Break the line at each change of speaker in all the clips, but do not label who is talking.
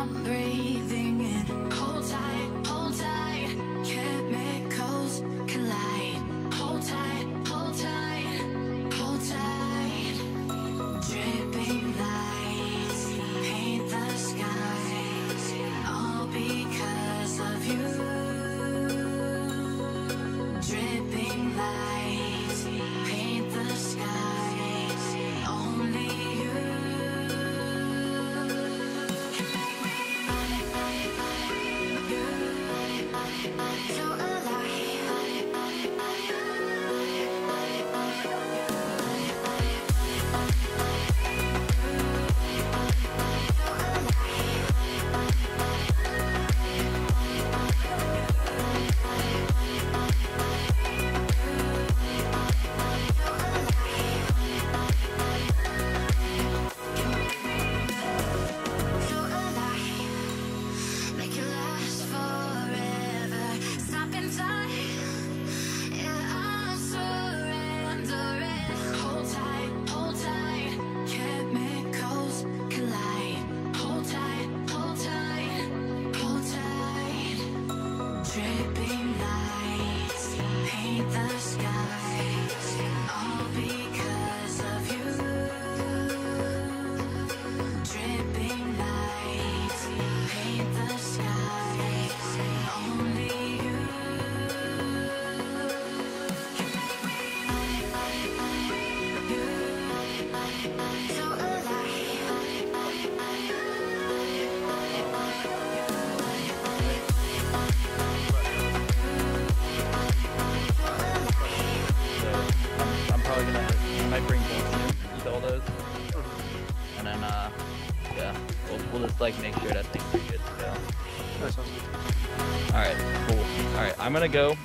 I'm breathing in. Hold tight, chemicals collide. Hold tight, hold tight, hold tight. Dripping lights paint the skies, all because of you. Dripping lights paint the skies, only you can make me feel make it last forever. Stop in time, yeah, I'm surrendering. Hold tight, chemicals collide. Hold tight, hold tight, hold tight. Dripping lights paint the skies, all because of you. Dripping lights paint the skies, only you can make me feel
I'm probably gonna, I might bring both eat all those, and then yeah, we'll just like make sure that things are good to go.
That sounds good.
All right, cool. All right, I'm gonna go.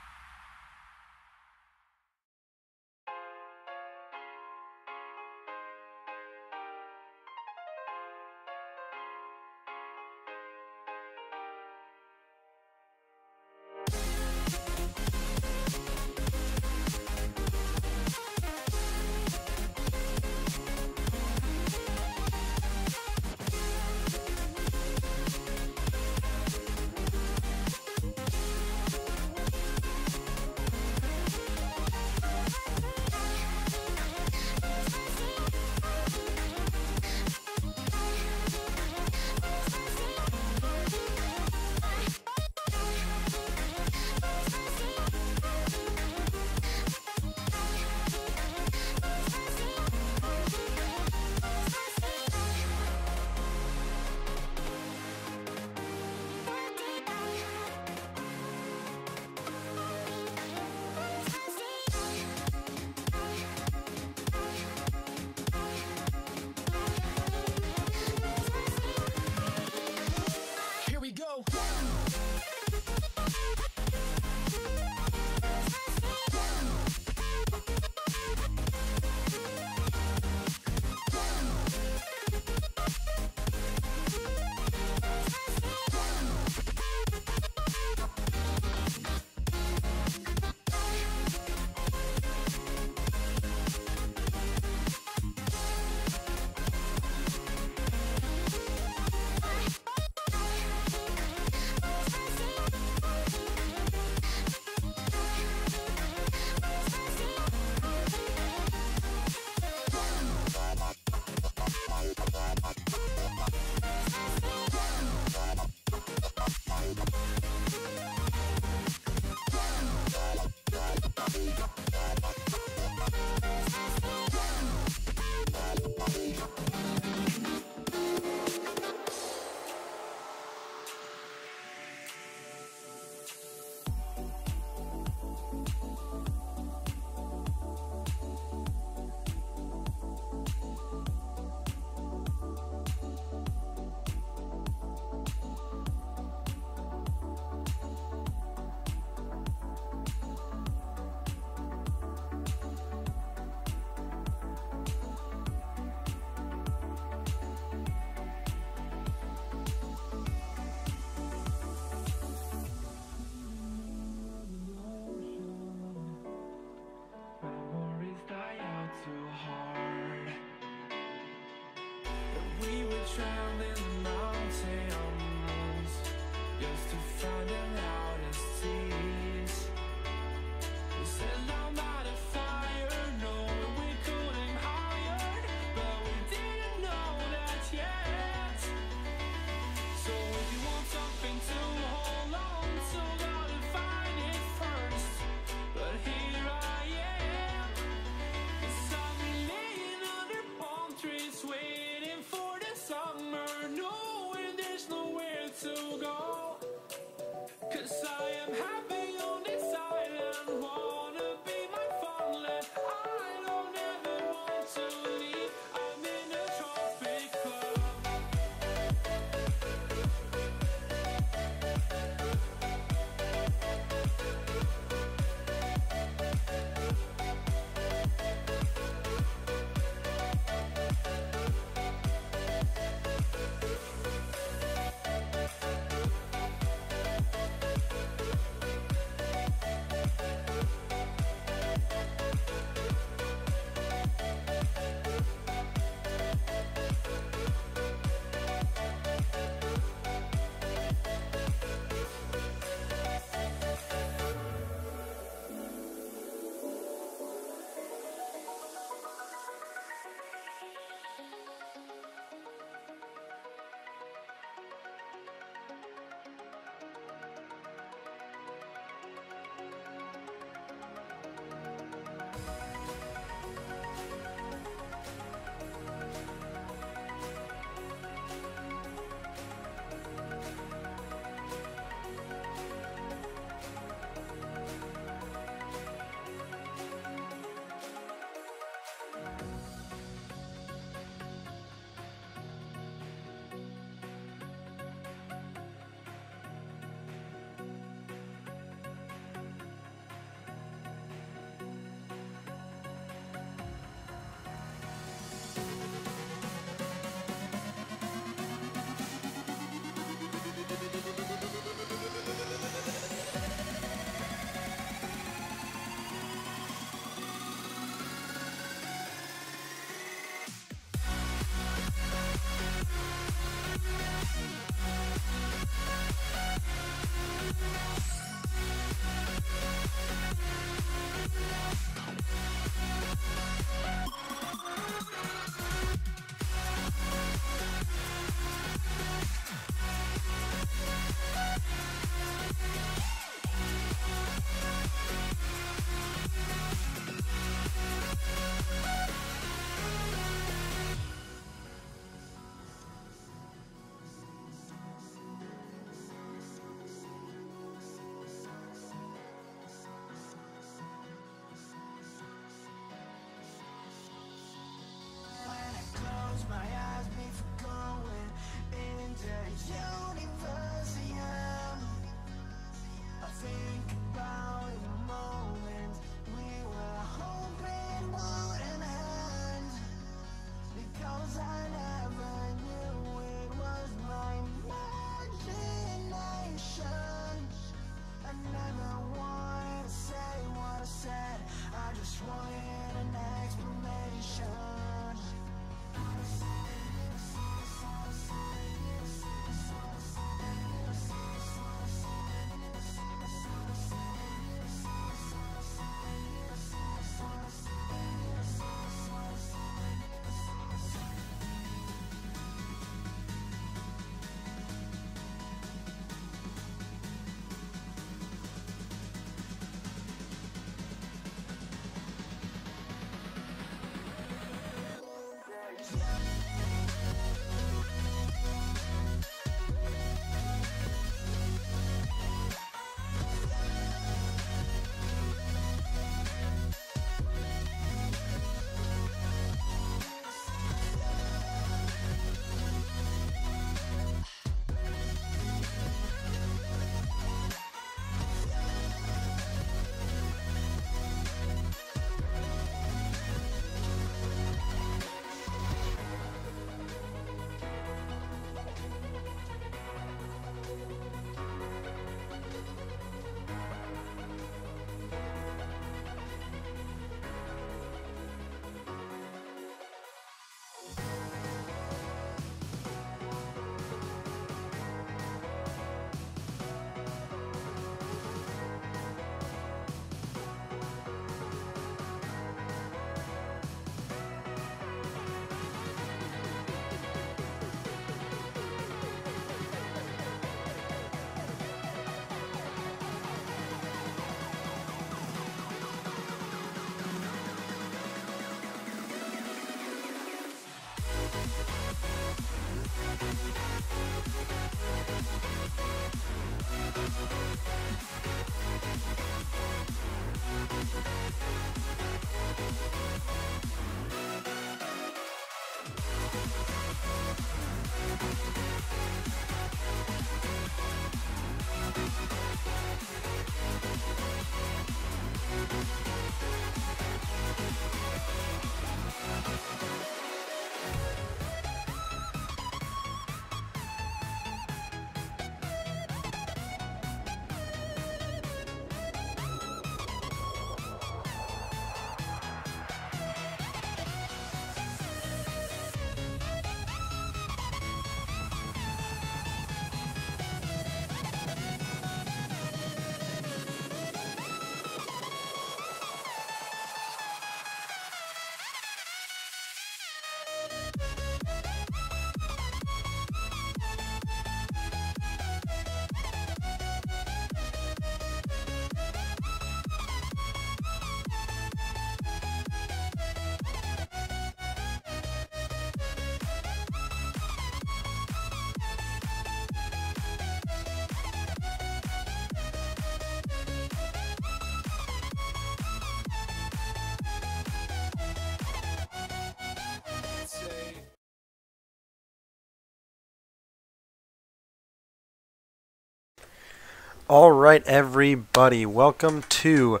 All right, everybody, welcome to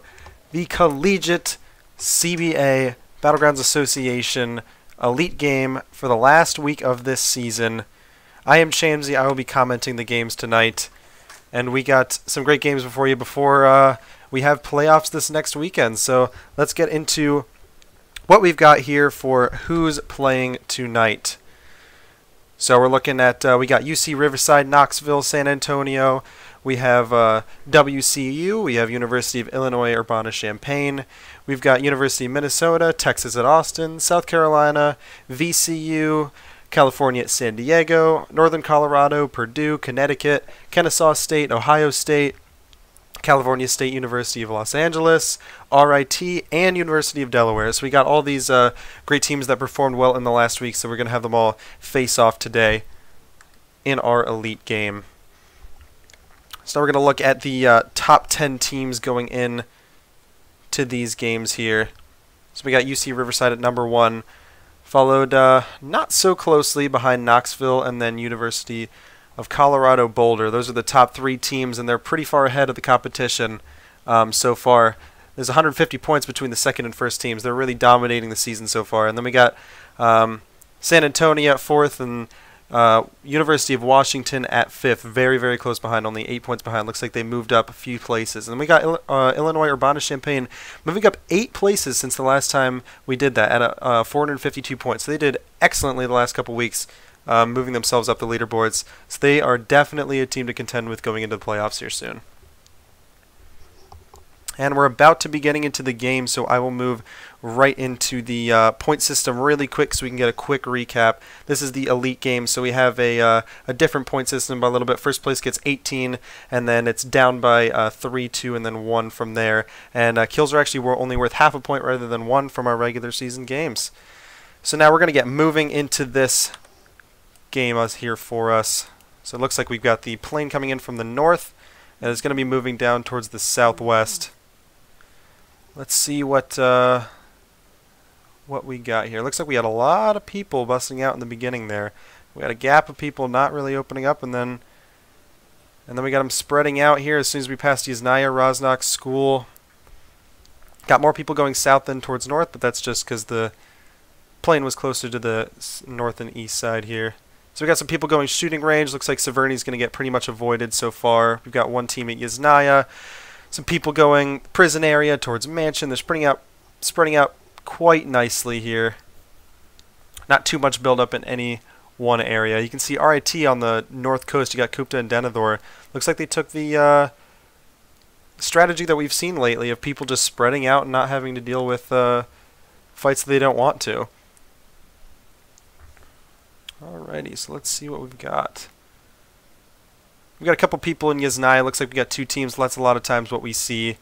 the Collegiate CBA Battlegrounds Association Elite Game for the last week of this season. I am Shamsy. I will be commenting the games tonight, and we got some great games before you before we have playoffs this next weekend. So let's get into what we've got here for who's playing tonight. So we're looking at, we got UC Riverside, Knoxville, San Antonio. We have WCU, we have University of Illinois Urbana-Champaign, we've got University of Minnesota, Texas at Austin, South Carolina, VCU, California at San Diego, Northern Colorado, Purdue, Connecticut, Kennesaw State, Ohio State, California State University of Los Angeles, RIT, and University of Delaware. So we got all these great teams that performed well in the last week, so we're going to have them all face off today in our elite game. So we're going to look at the top 10 teams going in to these games here. So we got UC Riverside at number 1, followed not so closely behind Knoxville and then University of Colorado Boulder. Those are the top 3 teams, and they're pretty far ahead of the competition so far. There's 150 points between the second and first teams. They're really dominating the season so far. And then we got San Antonio at 4th and University of Washington at 5th, very, very close behind, only 8 points behind. Looks like they moved up a few places. And then we got Illinois Urbana-Champaign moving up 8 places since the last time we did that at 452 points. So they did excellently the last couple weeks, moving themselves up the leaderboards. So they are definitely a team to contend with going into the playoffs here soon. And we're about to be getting into the game, so I will move right into the point system really quick so we can get a quick recap. This is the elite game, so we have a different point system by a little bit. First place gets 18, and then it's down by 3, 2, and then 1 from there. And kills are actually only worth half a point rather than 1 from our regular season games. So now we're going to get moving into this game here for us. So it looks like we've got the plane coming in from the north, and it's going to be moving down towards the southwest. Let's see what we got here. Looks like we had a lot of people busting out in the beginning there. We had a gap of people not really opening up, and then we got them spreading out here as soon as we passed Yasnaya, Rosnock School. Got more people going south than towards north, but that's just because the plane was closer to the north and east side here. So we got some people going shooting range. Looks like Severny's going to get pretty much avoided so far. We've got one team at Yasnaya. Some people going prison area towards Mansion. They're spreading out quite nicely here. Not too much buildup in any one area. You can see RIT on the north coast. You got Kupta and Denethor. Looks like they took the strategy that we've seen lately of people just spreading out and not having to deal with fights that they don't want to. Alrighty, so let's see what we've got. We've got a couple people in Yasnaya. Looks like we got 2 teams. That's a lot of times what we see.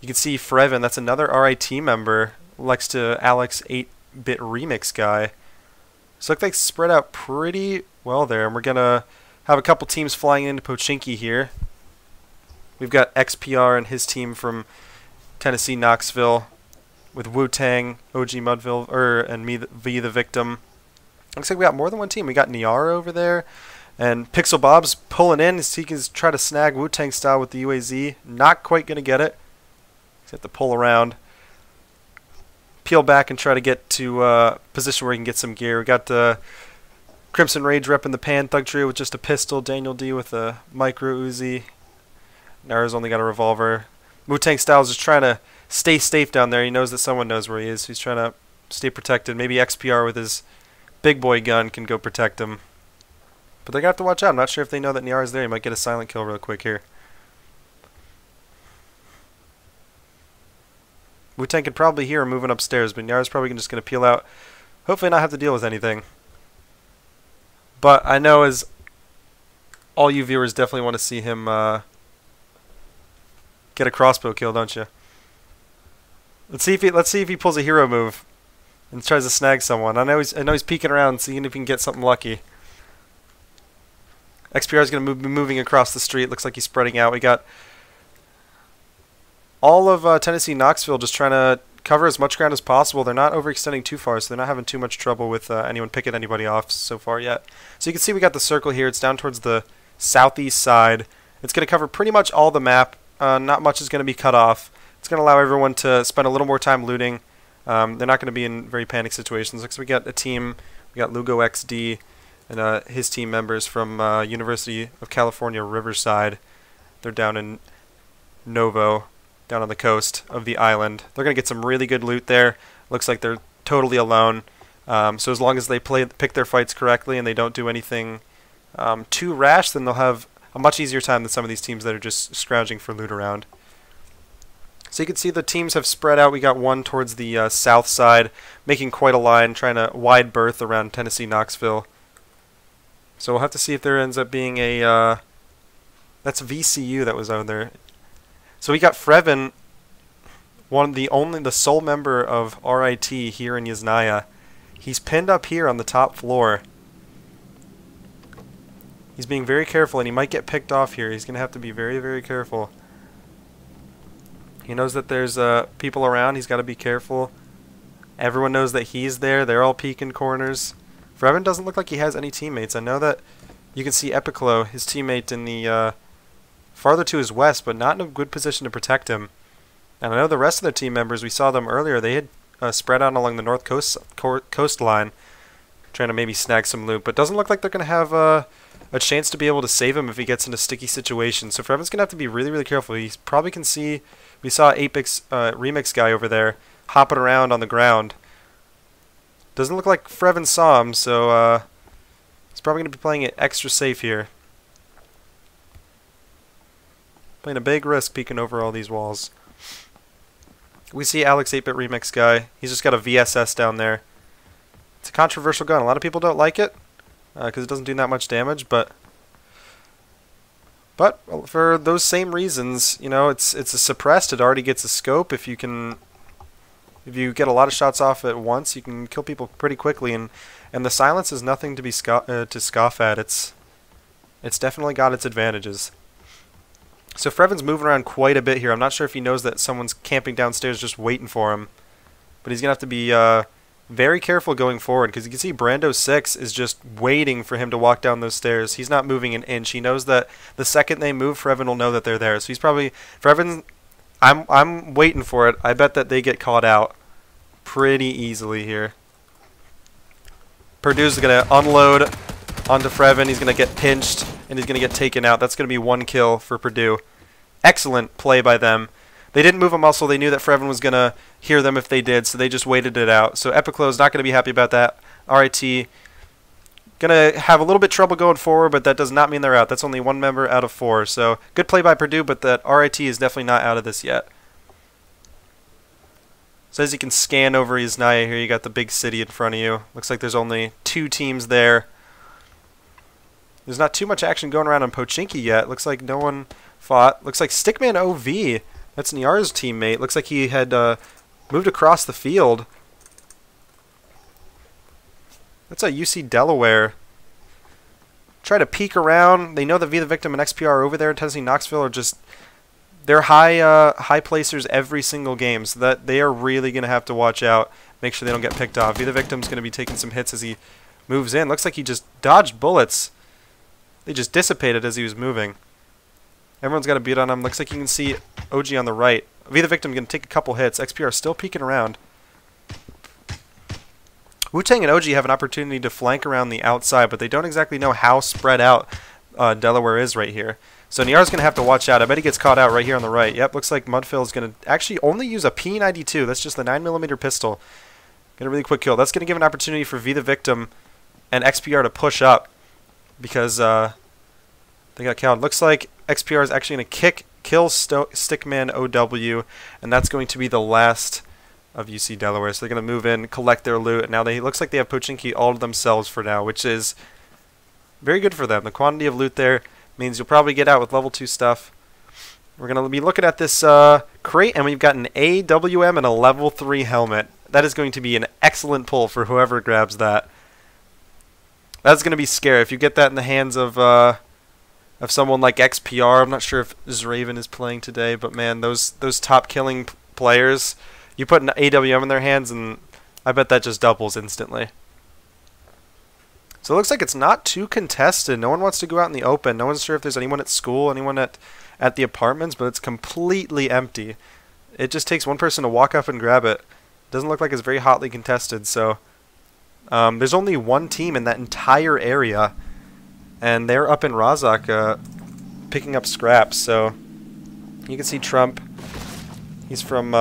You can see Freven. That's another RIT member. Likes to Alex 8-bit remix guy. So looks like spread out pretty well there. And we're going to have a couple teams flying into Pochinki here. We've got XPR and his team from Tennessee Knoxville with Wu-Tang, OG Mudville, and me, V the Victim. Looks like we got more than one team. We got Niara over there. And Pixel Bob's pulling in. He can try to snag Wu-Tang style with the UAZ. Not quite going to get it. He's got to pull around. Peel back and try to get to a position where he can get some gear. We got Crimson Rage repping the Pan Thug Trio with just a pistol. Daniel D with a micro Uzi. Nara's only got a revolver. Wu-Tang Style's just trying to stay safe down there. He knows that someone knows where he is. He's trying to stay protected. Maybe XPR with his big boy gun can go protect him. But they're going to have to watch out. I'm not sure if they know that Niara's there. He might get a silent kill real quick here. Wu-Tang could probably hear him moving upstairs, but Niara's probably just going to peel out. Hopefully not have to deal with anything. But I know as all you viewers definitely want to see him get a crossbow kill, don't you? Let's see if he pulls a hero move and tries to snag someone. I know he's peeking around, seeing if he can get something lucky. XPR is going to be moving across the street. Looks like he's spreading out. We got all of Tennessee Knoxville just trying to cover as much ground as possible. They're not overextending too far, so they're not having too much trouble with anyone picking anybody off so far yet. So you can see we got the circle here. It's down towards the southeast side. It's going to cover pretty much all the map. Not much is going to be cut off. It's going to allow everyone to spend a little more time looting. They're not going to be in very panic situations. Looks like we got a team. We got Lugo XD and his team members from University of California, Riverside. They're down in Novo, down on the coast of the island. They're going to get some really good loot there. Looks like they're totally alone. So as long as they pick their fights correctly and they don't do anything too rash, then they'll have a much easier time than some of these teams that are just scrounging for loot around. So you can see the teams have spread out. We got one towards the south side, making quite a line, trying to wide berth around Tennessee Knoxville. So we'll have to see if there ends up being a... that's VCU that was out there. So we got Freven, the sole member of RIT here in Yasnaya. He's pinned up here on the top floor. He's being very careful, and he might get picked off here. He's going to have to be very, very careful. He knows that there's people around. He's got to be careful. Everyone knows that he's there. They're all peeking corners. Freven doesn't look like he has any teammates. I know that you can see Epiclo, his teammate, in the farther to his west, but not in a good position to protect him. And I know the rest of the team members, we saw them earlier, they had spread out along the north coastline, trying to maybe snag some loot, but doesn't look like they're going to have a chance to be able to save him if he gets into sticky situations. So Freven's going to have to be really, really careful. He probably can see, we saw Apex Remix guy over there hopping around on the ground. Doesn't look like Freven saw him, so he's probably going to be playing it extra safe here. Playing a big risk peeking over all these walls. We see Alex 8-Bit Remix guy. He's just got a VSS down there. It's a controversial gun. A lot of people don't like it because it doesn't do that much damage, but for those same reasons, you know, it's a suppressed. It already gets a scope. If you get a lot of shots off at once, you can kill people pretty quickly, and the silence is nothing to be to scoff at. It's definitely got its advantages. So Freven's moving around quite a bit here. I'm not sure if he knows that someone's camping downstairs just waiting for him. But he's going to have to be very careful going forward, because you can see Brando 6 is just waiting for him to walk down those stairs. He's not moving an inch. He knows that the second they move, Freven will know that they're there. So he's probably... Freven, I'm waiting for it. I bet that they get caught out pretty easily here. Purdue's going to unload onto Freven. He's going to get pinched, and he's going to get taken out. That's going to be one kill for Purdue. Excellent play by them. They didn't move a muscle. They knew that Freven was going to hear them if they did, so they just waited it out. So Epiclo's not going to be happy about that. RIT going to have a little bit trouble going forward, but that does not mean they're out. That's only one member out of 4. So good play by Purdue, but that RIT is definitely not out of this yet. So as you can scan over Yasnaya here, you got the big city in front of you. Looks like there's only 2 teams there. There's not too much action going around on Pochinki yet. Looks like no one fought. Looks like Stickman OV, that's Nyar's teammate. Looks like he had moved across the field. That's a UC Delaware. Try to peek around. They know that Be the Victim and XPR over there in Tennessee Knoxville are just... They're high placers every single game, so that they are really going to have to watch out. Make sure they don't get picked off. Be the Victim's going to be taking some hits as he moves in. Looks like he just dodged bullets. They just dissipated as he was moving. Everyone's got a beat on him. Looks like you can see OG on the right. Be the Victim going to take a couple hits. XPR still peeking around. Wu-Tang and OG have an opportunity to flank around the outside, but they don't exactly know how spread out Delaware is right here. So Nyar's going to have to watch out. I bet he gets caught out right here on the right. Yep, looks like Mudfill is going to actually only use a P92. That's just the 9mm pistol. Get a really quick kill. That's going to give an opportunity for Be the Victim and XPR to push up, because they got killed. Looks like XPR is actually going to kill Stickman OW, and that's going to be the last of UC Delaware. So they're going to move in, collect their loot, and now looks like they have Pochinki all to themselves for now, which is very good for them. The quantity of loot there means you'll probably get out with level 2 stuff. We're going to be looking at this crate, and we've got an AWM and a level 3 helmet. That is going to be an excellent pull for whoever grabs that. That's going to be scary if you get that in the hands of someone like XPR. I'm not sure if Zraven is playing today, but man, those top killing players, you put an AWM in their hands, and I bet that just doubles instantly. So it looks like it's not too contested. No one wants to go out in the open. No one's sure if there's anyone at school, anyone at the apartments, but it's completely empty. It just takes one person to walk up and grab it. Doesn't look like it's very hotly contested, so there's only one team in that entire area, and they're up in Razak picking up scraps. So you can see Trump. He's from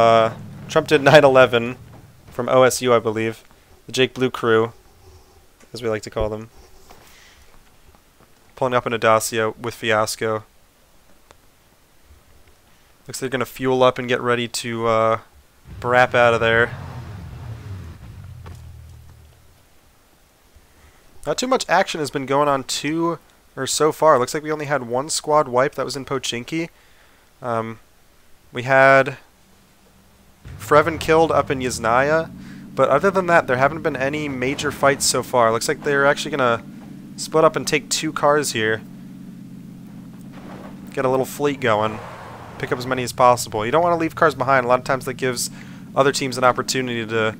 Trump did 9/11 from OSU, I believe. The Jake Blue crew, as we like to call them. Pulling up in a Dacia with Fiasco. Looks like they're going to fuel up and get ready to brap out of there. Not too much action has been going on so far. Looks like we only had one squad wipe. That was in Pochinki. We had Freven killed up in Yasnaya. But other than that, there haven't been any major fights so far. Looks like they're actually going to split up and take 2 cars here. Get a little fleet going. Pick up as many as possible. You don't want to leave cars behind. A lot of times that gives other teams an opportunity to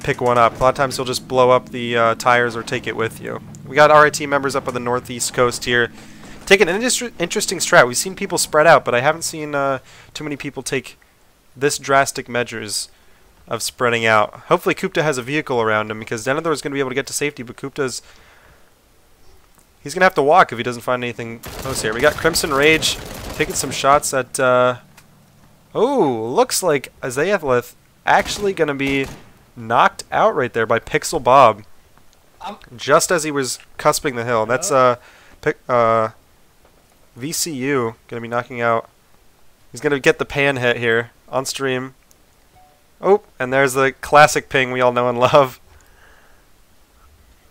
pick one up. A lot of times you'll just blow up the tires or take it with you. We got RIT members up on the northeast coast here. Taking an interesting strat. We've seen people spread out, but I haven't seen too many people take this drastic measures of spreading out. Hopefully Kupta has a vehicle around him, because Denethor is going to be able to get to safety, but Kupta's... he's going to have to walk if he doesn't find anything close here. We got Crimson Rage taking some shots at... oh, looks like Azayathleth actually going to be knocked out right there by Pixel Bob. Just as he was cusping the hill. That's VCU going to be knocking out... he's going to get the pan hit here on stream. Oh, and there's the classic ping we all know and love.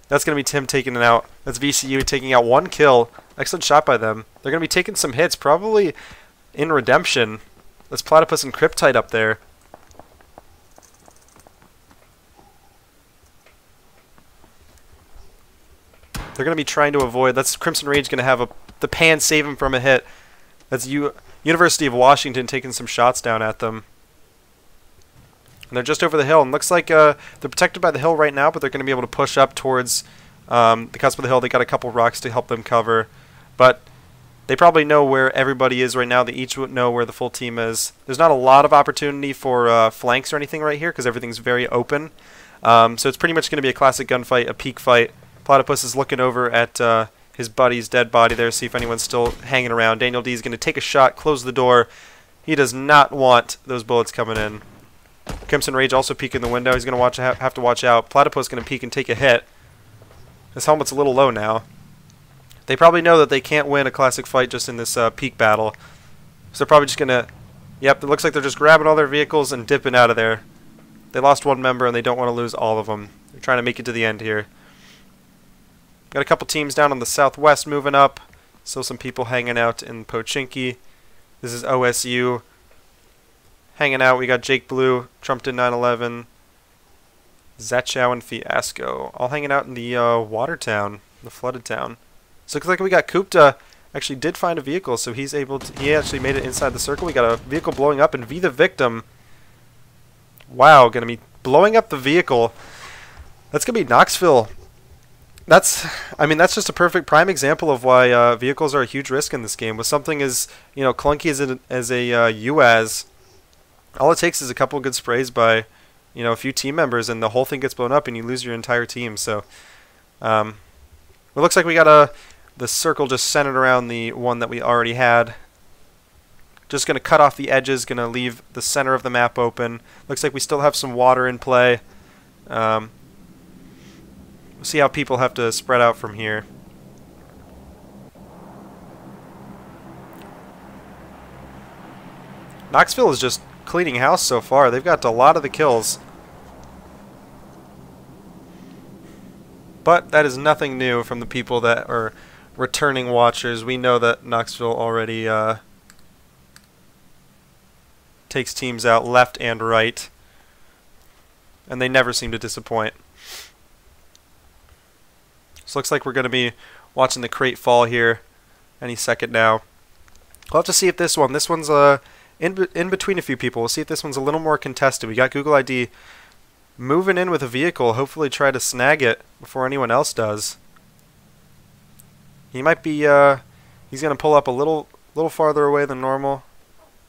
That's going to be Tim taking it out. That's VCU taking out 1 kill. Excellent shot by them. They're going to be taking some hits, probably in Redemption. That's Platypus and Cryptite up there. They're going to be trying to avoid... that's Crimson Rage going to have the pan save him from a hit. That's University of Washington taking some shots down at them. And they're just over the hill, and looks like they're protected by the hill right now, but they're going to be able to push up towards the cusp of the hill. They got a couple rocks to help them cover, but they probably know where everybody is right now. They each would know where the full team is. There's not a lot of opportunity for flanks or anything right here, because everything's very open. So it's pretty much going to be a classic gunfight, a peak fight. Platypus is looking over at his buddy's dead body there, see if anyone's still hanging around. Daniel D is going to take a shot, close the door. He does not want those bullets coming in. Crimson Rage also peeking the window. He's going to have to watch out. Platypus going to peek and take a hit. His helmet's a little low now. They probably know that they can't win a classic fight just in this peak battle. So they're probably just going to... yep, it looks like they're just grabbing all their vehicles and dipping out of there. They lost 1 member and they don't want to lose all of them. They're trying to make it to the end here. Got a couple teams down on the southwest moving up. Still some people hanging out in Pochinki. This is OSU. Hanging out, we got Jake Blue, Trump did 9/11, Zachow and Fiasco, all hanging out in the Watertown, the flooded town. So it looks like we got Kupta actually did find a vehicle, so he actually made it inside the circle. We got a vehicle blowing up, and V the victim. Wow, gonna be blowing up the vehicle. That's gonna be Knoxville. That's just a perfect prime example of why vehicles are a huge risk in this game. With something as clunky as a UAZ. All it takes is a couple of good sprays by, a few team members, and the whole thing gets blown up, and you lose your entire team. So, it looks like we got the circle just centered around the one that we already had. Just going to cut off the edges, going to leave the center of the map open. Looks like we still have some water in play. We'll see how people have to spread out from here. Knoxville is just cleaning house so far. They've got a lot of the kills. But that is nothing new from the people that are returning watchers. We know that Knoxville already takes teams out left and right. And they never seem to disappoint. So looks like we're going to be watching the crate fall here any second now. We'll have to see if this one's in between a few people. We'll see if this one's a little more contested. We got Google ID moving in with a vehicle, hopefully try to snag it before anyone else does. He might be, he's going to pull up a little farther away than normal.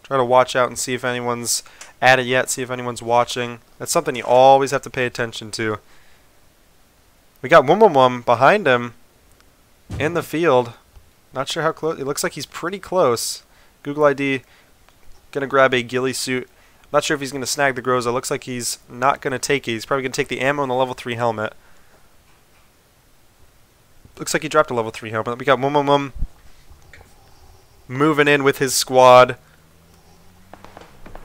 Try to watch out and see if anyone's at it yet, see if anyone's watching. That's something you always have to pay attention to. We got Wum behind him in the field. Not sure how close. It looks like he's pretty close. Google ID going to grab a ghillie suit. Not sure if he's going to snag the Groza. Looks like he's not going to take it. He's probably going to take the ammo and the level 3 helmet. Looks like he dropped a level 3 helmet. We got Wum moving in with his squad.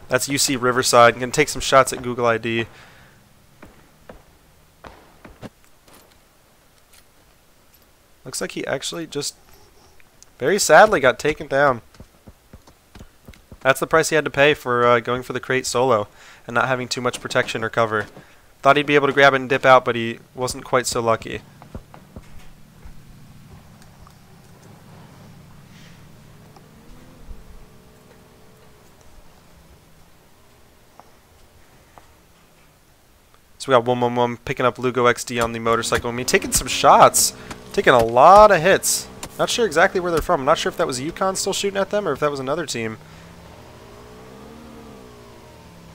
That's UC Riverside. Going to take some shots at Google ID. Looks like he actually just very sadly got taken down. That's the price he had to pay for going for the crate solo and not having too much protection or cover. Thought he'd be able to grab it and dip out, but he wasn't quite so lucky. So we got Wum picking up Lugo XD on the motorcycle. I mean, taking some shots. Taking a lot of hits. Not sure exactly where they're from. I'm not sure if that was Yukon still shooting at them or if that was another team.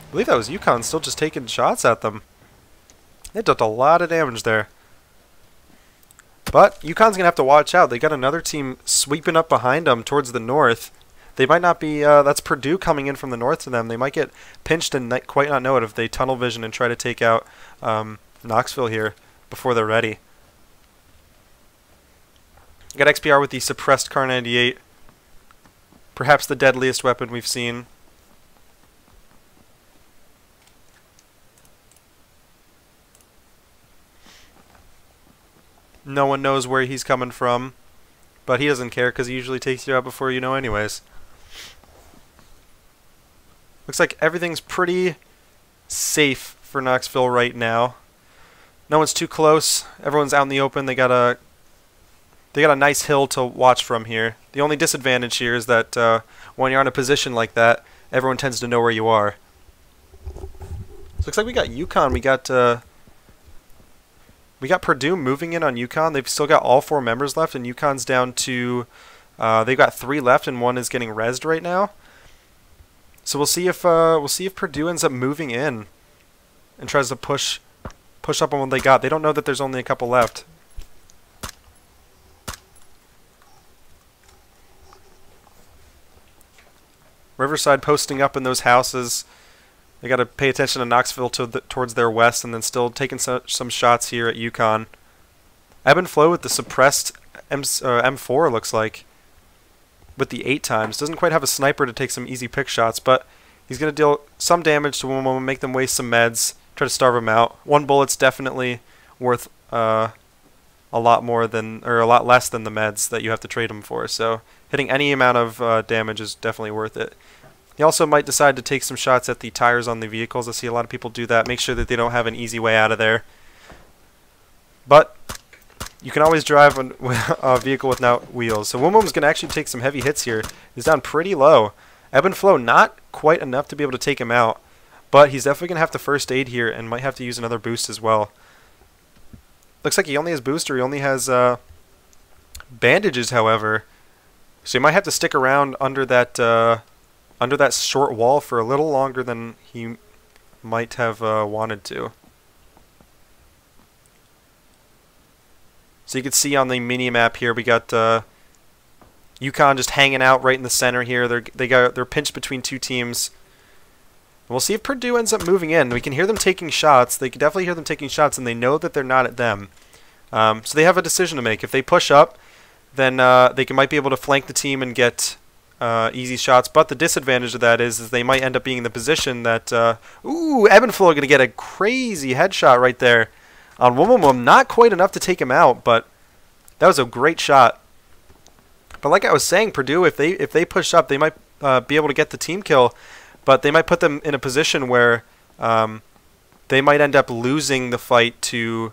I believe that was Yukon still just taking shots at them. They dealt a lot of damage there. But Yukon's going to have to watch out. They got another team sweeping up behind them towards the north. They might not be, that's Purdue coming in from the north to them. They might get pinched and quite not know it if they tunnel vision and try to take out Knoxville here before they're ready. Got XPR with the suppressed Kar 98. Perhaps the deadliest weapon we've seen. No one knows where he's coming from, but he doesn't care because he usually takes you out before you know anyways. Looks like everything's pretty safe for Knoxville right now. No one's too close. Everyone's out in the open. They got a nice hill to watch from here. The only disadvantage here is that when you're on a position like that, everyone tends to know where you are. So looks like we got Yukon. We got Purdue moving in on Yukon. They've still got all 4 members left, and Yukon's down to they've got 3 left, and 1 is getting rezzed right now. So we'll see if Purdue ends up moving in and tries to push up on what they got. They don't know that there's only a couple left. Riverside posting up in those houses. They got to pay attention to Knoxville towards their west, and then still taking some shots here at Yukon. Ebb and Flow with the suppressed M4 looks like. With the 8 times. Doesn't quite have a sniper to take some easy pick shots, but he's going to deal some damage to one, make them waste some meds, try to starve them out. 1 bullet's definitely worth a lot less than the meds that you have to trade them for. So hitting any amount of damage is definitely worth it. He also might decide to take some shots at the tires on the vehicles. I see a lot of people do that. Make sure that they don't have an easy way out of there. But you can always drive a vehicle without wheels. So Wum's going to actually take some heavy hits here. He's down pretty low. Ebb and Flow not quite enough to be able to take him out. But he's definitely going to have to first aid here and might have to use another boost as well. Looks like he only has booster. He only has bandages, however. So he might have to stick around under that short wall for a little longer than he might have wanted to. So you can see on the mini map here, we got Yukon just hanging out right in the center here. They're pinched between 2 teams. We'll see if Purdue ends up moving in. We can hear them taking shots. They can definitely hear them taking shots, and they know that they're not at them. So they have a decision to make. If they push up, then they might be able to flank the team and get easy shots. But the disadvantage of that is they might end up being in the position that ooh, Ebb and Flow are going to get a crazy headshot right there on Wum. Not quite enough to take him out, but that was a great shot. But like I was saying, Purdue, if they push up, they might be able to get the team kill. But they might put them in a position where they might end up losing the fight to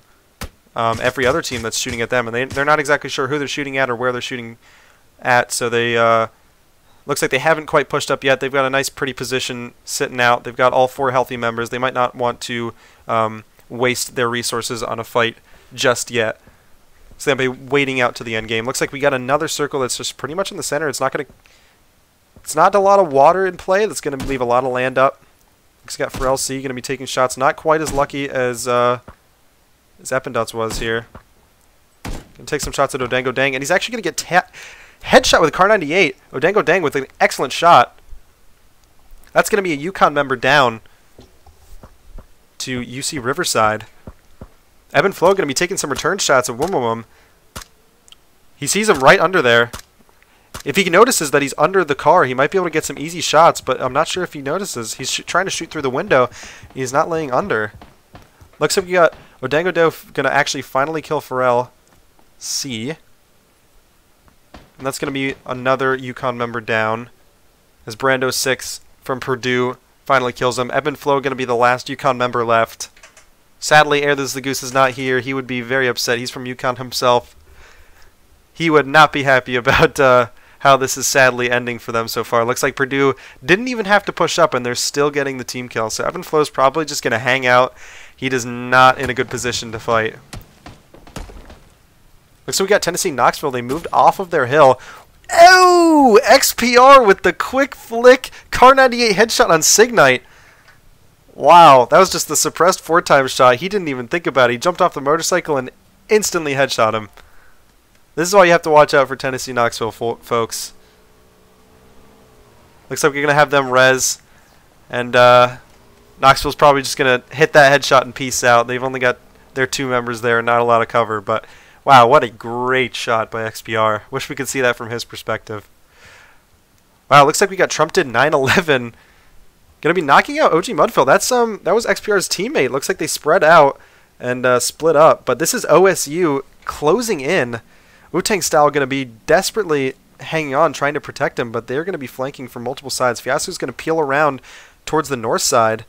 every other team that's shooting at them. And they're not exactly sure who they're shooting at or where they're shooting at. So they looks like they haven't quite pushed up yet. They've got a nice pretty position sitting out. They've got all 4 healthy members. They might not want to waste their resources on a fight just yet. So they'll be waiting out to the end game. Looks like we got another circle that's just pretty much in the center. It's not a lot of water in play. That's going to leave a lot of land up. Looks like Pharrell C going to be taking shots. Not quite as lucky as Eppendots was here. Going to take some shots at Odango Dang, and he's actually going to get headshot with a Car 98. Odango Dang with an excellent shot. That's going to be a Yukon member down to UC Riverside. Eben Flo going to be taking some return shots at Wumwum. He sees him right under there. If he notices that he's under the car, he might be able to get some easy shots, but I'm not sure if he notices. He's trying to shoot through the window. He's not laying under. Looks like we got Odango Dove going to actually finally kill Pharrell C. And that's going to be another Yukon member down as Brando 6 from Purdue finally kills him. Eben Flo going to be the last Yukon member left. Sadly, Airthis the Goose is not here. He would be very upset. He's from Yukon himself. He would not be happy about how this is sadly ending for them so far. Looks like Purdue didn't even have to push up, and they're still getting the team kill. So Eben Flo's probably just going to hang out. He is not in a good position to fight. Looks like we got Tennessee Knoxville. They moved off of their hill. Oh! XPR with the quick flick Car 98 headshot on Signite. Wow, that was just the suppressed 4-time shot. He didn't even think about it. He jumped off the motorcycle and instantly headshot him. This is why you have to watch out for Tennessee Knoxville, folks. Looks like we're going to have them res. And Knoxville's probably just going to hit that headshot and peace out. They've only got their 2 members there, not a lot of cover. But wow, what a great shot by XPR. Wish we could see that from his perspective. Wow, looks like we got Trumped 911. Gonna be knocking out OG Mudfill. That was XPR's teammate. Looks like they spread out and split up. But this is OSU closing in. Wu-Tang Style gonna be desperately hanging on, trying to protect him, but they're gonna be flanking from multiple sides. Fiasco's gonna peel around towards the north side.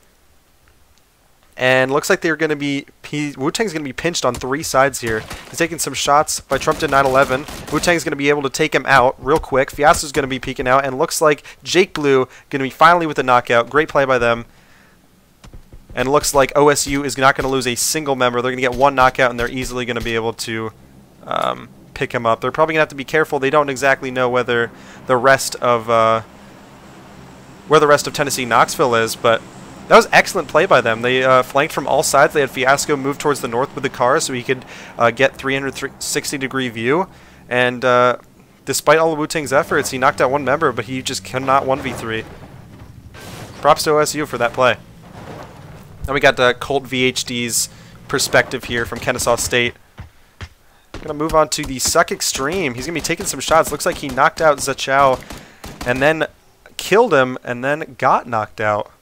And looks like they're gonna be Wu-Tang's gonna be pinched on 3 sides here. He's taking some shots by Trumped 911. Wu-Tang's gonna be able to take him out real quick. Fiasco's gonna be peeking out, and looks like Jake Blue gonna be finally with the knockout. Great play by them. And looks like OSU is not gonna lose a single member. They're gonna get 1 knockout, and they're easily gonna be able to pick him up. They're probably gonna have to be careful. They don't exactly know whether the rest of where the rest of Tennessee Knoxville is, but that was excellent play by them. They flanked from all sides. They had Fiasco move towards the north with the car so he could get 360-degree view. And despite all of Wu-Tang's efforts, he knocked out 1 member, but he just cannot 1v3. Props to OSU for that play. Now we got Colt VHD's perspective here from Kennesaw State. Going to move on to the Suck Extreme. He's going to be taking some shots. Looks like he knocked out Zachao and then killed him and then got knocked out.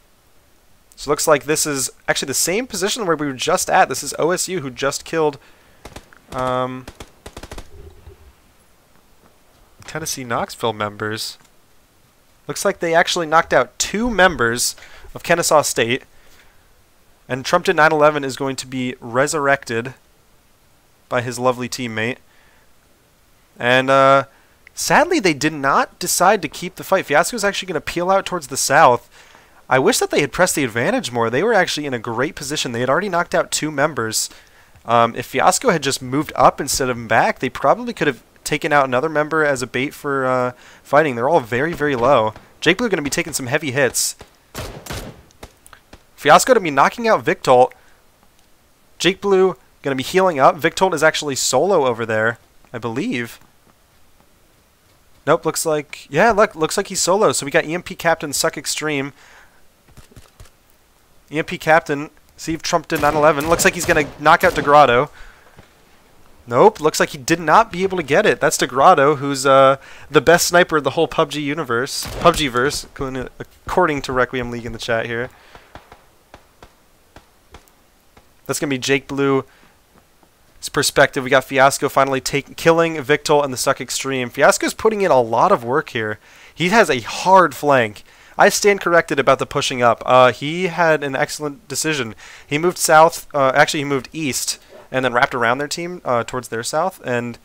So it looks like this is actually the same position where we were just at. This is OSU who just killed Tennessee Knoxville members. Looks like they actually knocked out 2 members of Kennesaw State. And Trumped 911 is going to be resurrected by his lovely teammate. And sadly, they did not decide to keep the fight. Fiasco is actually going to peel out towards the south. I wish that they had pressed the advantage more. They were actually in a great position. They had already knocked out 2 members. If Fiasco had just moved up instead of back, they probably could have taken out another member as a bait for fighting. They're all very, very low. Jake Blue going to be taking some heavy hits. Fiasco to be knocking out Victolt. Jake Blue going to be healing up. Victolt is actually solo over there, I believe. Nope, looks like... Yeah, look, looks like he's solo. So we got EMP Captain Suck Extreme. EMP Captain, Steve Trumped 911. Looks like he's going to knock out DeGrotto. Nope, looks like he did not be able to get it. That's DeGrotto, who's the best sniper of the whole PUBG universe. PUBG-verse, according to Requiem League in the chat here. That's going to be Jake Blue's perspective. We got Fiasco finally killing Victol and the Suck Extreme. Fiasco's putting in a lot of work here. He has a hard flank. I stand corrected about the pushing up. He had an excellent decision. He moved south. Actually, he moved east and then wrapped around their team towards their south. And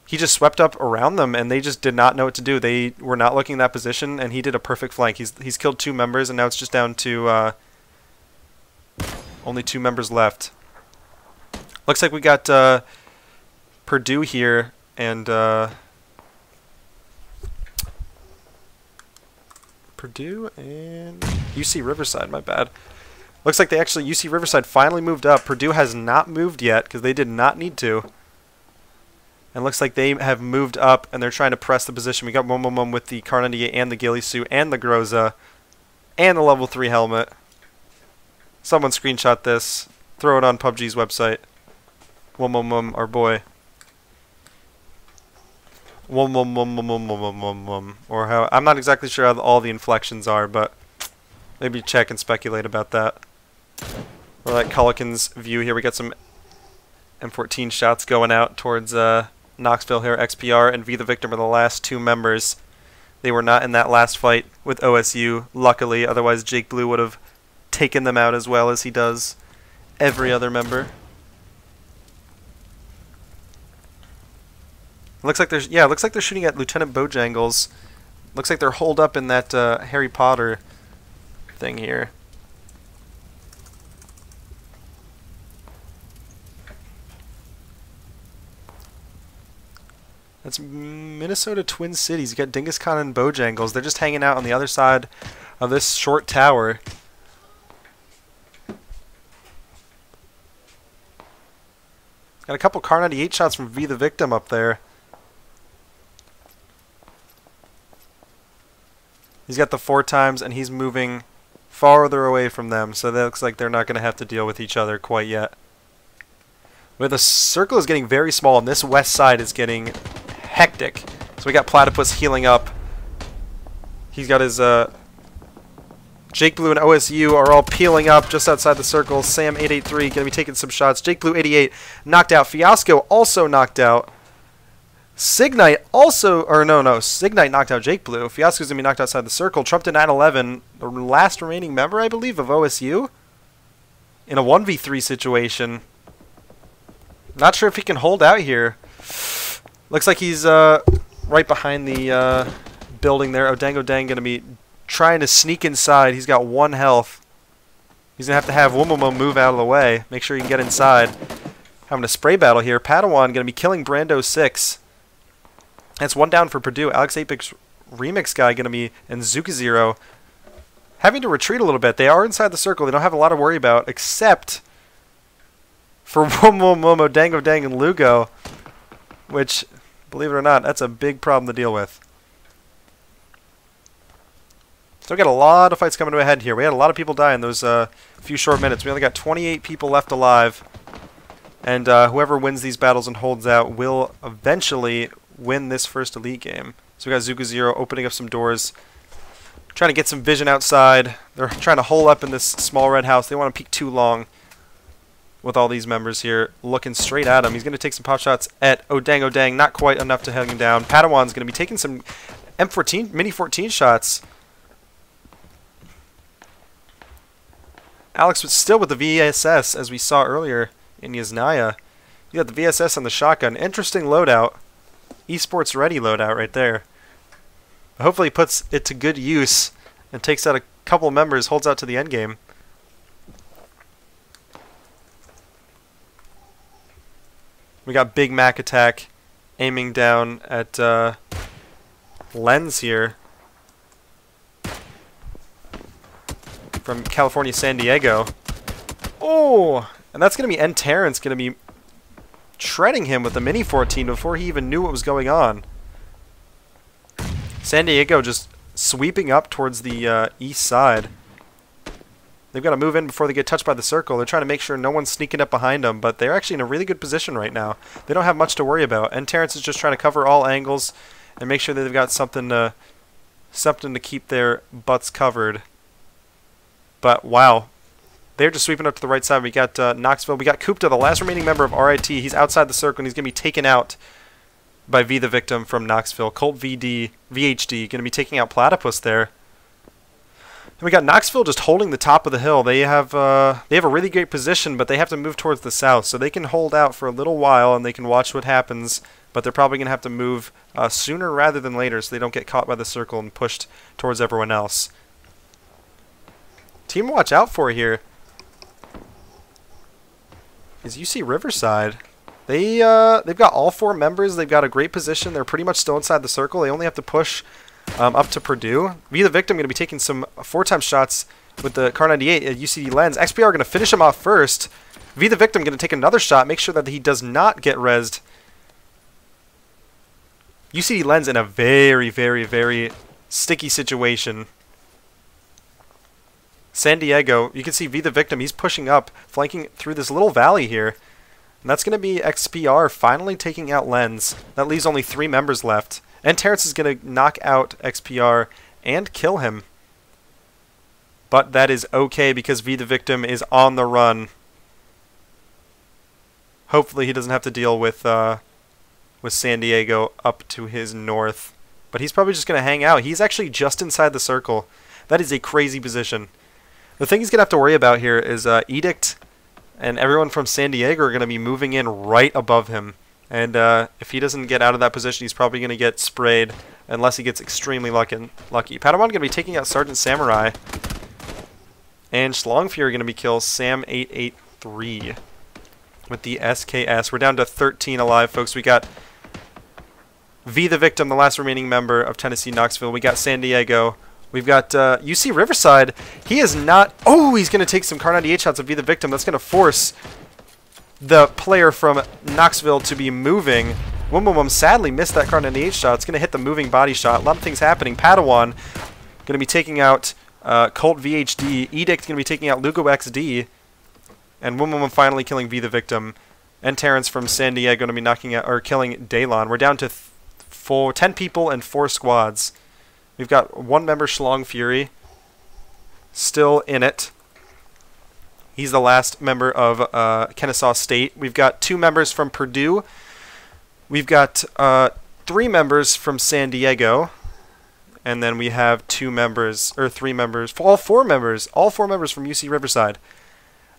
he just swept up around them, and they just did not know what to do. They were not looking in that position, and he did a perfect flank. He's killed 2 members, and now it's just down to only 2 members left. Looks like we got Purdue here and Purdue and UC Riverside, my bad. Looks like they actually, UC Riverside finally moved up. Purdue has not moved yet because they did not need to. And looks like they have moved up and they're trying to press the position. We got Mum with the Kar 98 and the Ghillie suit and the Groza and the level 3 helmet. Someone screenshot this. Throw it on PUBG's website. Our boy. Or how, I'm not exactly sure how all the inflections are, but maybe check and speculate about that. Or like Cullican's view here. We got some M14 shots going out towards Knoxville here. XPR and V the Victim are the last two members. They were not in that last fight with OSU, luckily. Otherwise, Jake Blue would have taken them out as well as he does every other member. Looks like there's looks like they're shooting at Lieutenant Bojangles. Looks like they're holed up in that Harry Potter thing here. That's Minnesota Twin Cities. You got Dingus Khan and Bojangles. They're just hanging out on the other side of this short tower. Got a couple Kar 98 shots from V the Victim up there. He's got the 4 times and he's moving farther away from them, so that looks like they're not going to have to deal with each other quite yet. But the circle is getting very small and this west side is getting hectic. So we got Platypus healing up. He's got his Jake Blue and OSU are all peeling up just outside the circle. Sam 883 going to be taking some shots. Jake Blue 88 knocked out. Fiasco also knocked out. Signite also, or no, Signite knocked out Jake Blue. Fiasco's going to be knocked outside the circle. Trump to 911, the last remaining member, I believe, of OSU in a 1v3 situation. Not sure if he can hold out here. Looks like he's right behind the building there. Odango Dang going to be trying to sneak inside. He's got 1 health. He's going to have Womomo move out of the way. Make sure he can get inside. Having a spray battle here. Padawan going to be killing Brando 6. That's 1 down for Purdue. Alex Apex Remix guy going to be, and Zuka Zero having to retreat a little bit. They are inside the circle. They don't have a lot to worry about, except for Momo, Dango Dang, and Lugo, which, believe it or not, that's a big problem to deal with. So we got a lot of fights coming to a head here. We had a lot of people die in those few short minutes. We only got 28 people left alive, and whoever wins these battles and holds out will eventually win this first elite game. So we got Zuka Zero opening up some doors, trying to get some vision outside. They're trying to hole up in this small red house. They want to peek too long with all these members here looking straight at him. He's going to take some pop shots at Odango Dang. Not quite enough to hang him down. Padawan's going to be taking some M14, Mini 14 shots. Alex was still with the VSS, as we saw earlier in Yasnaya. You got the VSS and the shotgun. Interesting loadout. Esports ready loadout right there. Hopefully he puts it to good use and takes out a couple members, holds out to the end game. We got Big Mac Attack aiming down at Lens here from California, San Diego. Oh, and that's going to be N. Terrence going to be shredding him with the Mini 14 before he even knew what was going on. San Diego just sweeping up towards the east side. They've got to move in before they get touched by the circle. They're trying to make sure no one's sneaking up behind them, but they're actually in a really good position right now. They don't have much to worry about. And Terrence is just trying to cover all angles and make sure that they've got something to keep their butts covered. But wow, they're just sweeping up to the right side. We got Knoxville. We got Kupta, the last remaining member of RIT. He's outside the circle, and he's going to be taken out by V the Victim from Knoxville. Colt VHD going to be taking out Platypus there. And we got Knoxville just holding the top of the hill. They have a really great position, but they have to move towards the south, so they can hold out for a little while and they can watch what happens. But they're probably going to have to move sooner rather than later, so they don't get caught by the circle and pushed towards everyone else. Team to watch out for here is UC Riverside. They've got all 4 members. They've got a great position. They're pretty much still inside the circle. They only have to push up to Purdue. Be the Victim going to be taking some 4-time shots with the Car 98 at UCD Lens. XPR going to finish him off first. Be the Victim going to take another shot. Make sure that he does not get rezzed. UCD Lens in a very, very, very sticky situation. San Diego, you can see V the Victim. He's pushing up, flanking through this little valley here. And that's going to be XPR finally taking out Lens. That leaves only 3 members left. And Terrence is going to knock out XPR and kill him. But that is okay because V the Victim is on the run. Hopefully he doesn't have to deal with San Diego up to his north. But he's probably just going to hang out. He's actually just inside the circle. That is a crazy position. The thing he's going to have to worry about here is Edict and everyone from San Diego are going to be moving in right above him. And if he doesn't get out of that position, he's probably going to get sprayed unless he gets extremely lucky. Padawan going to be taking out Sergeant Samurai. And Schlongfury going to be killing Sam883 with the SKS. We're down to 13 alive, folks. We got V the Victim, the last remaining member of Tennessee Knoxville. We got San Diego. We've got UC Riverside. He is not... Oh, he's going to take some Car 98 shots of V the Victim. That's going to force the player from Knoxville to be moving. Wum sadly missed that Car 98 shot. It's going to hit the moving body shot. A lot of things happening. Padawan going to be taking out Colt VHD. Edict going to be taking out Lugo XD. And Wum finally killing V the Victim. And Terrence from San Diego going to be knocking out or killing Daylon. We're down to 10 people and 4 squads. We've got 1 member, Schlongfury, still in it. He's the last member of Kennesaw State. We've got 2 members from Purdue. We've got 3 members from San Diego. And then we have 2 members, or 3 members, all 4 members from UC Riverside.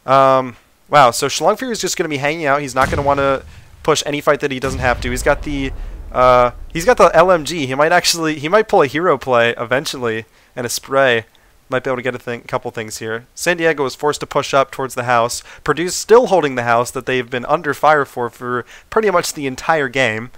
Wow, so Schlongfury is just going to be hanging out. He's not going to want to push any fight that he doesn't have to. He's got the LMG. He might pull a hero play eventually and a spray. Might be able to get a couple things here. San Diego was forced to push up towards the house. Purdue's still holding the house that they've been under fire for pretty much the entire game.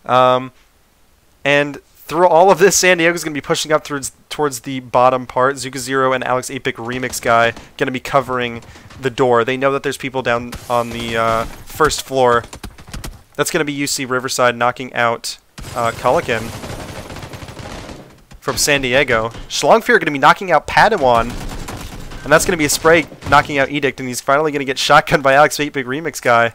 And through all of this, San Diego's going to be pushing up towards the bottom part. Zuka Zero and Alex Apic Remix Guy going to be covering the door. They know that there's people down on the first floor. That's going to be UC Riverside knocking out Culligan from San Diego. Schlongfury going to be knocking out Padawan. And that's going to be a spray knocking out Edict. And he's finally going to get shotgunned by Alex 8 Big Remix Guy.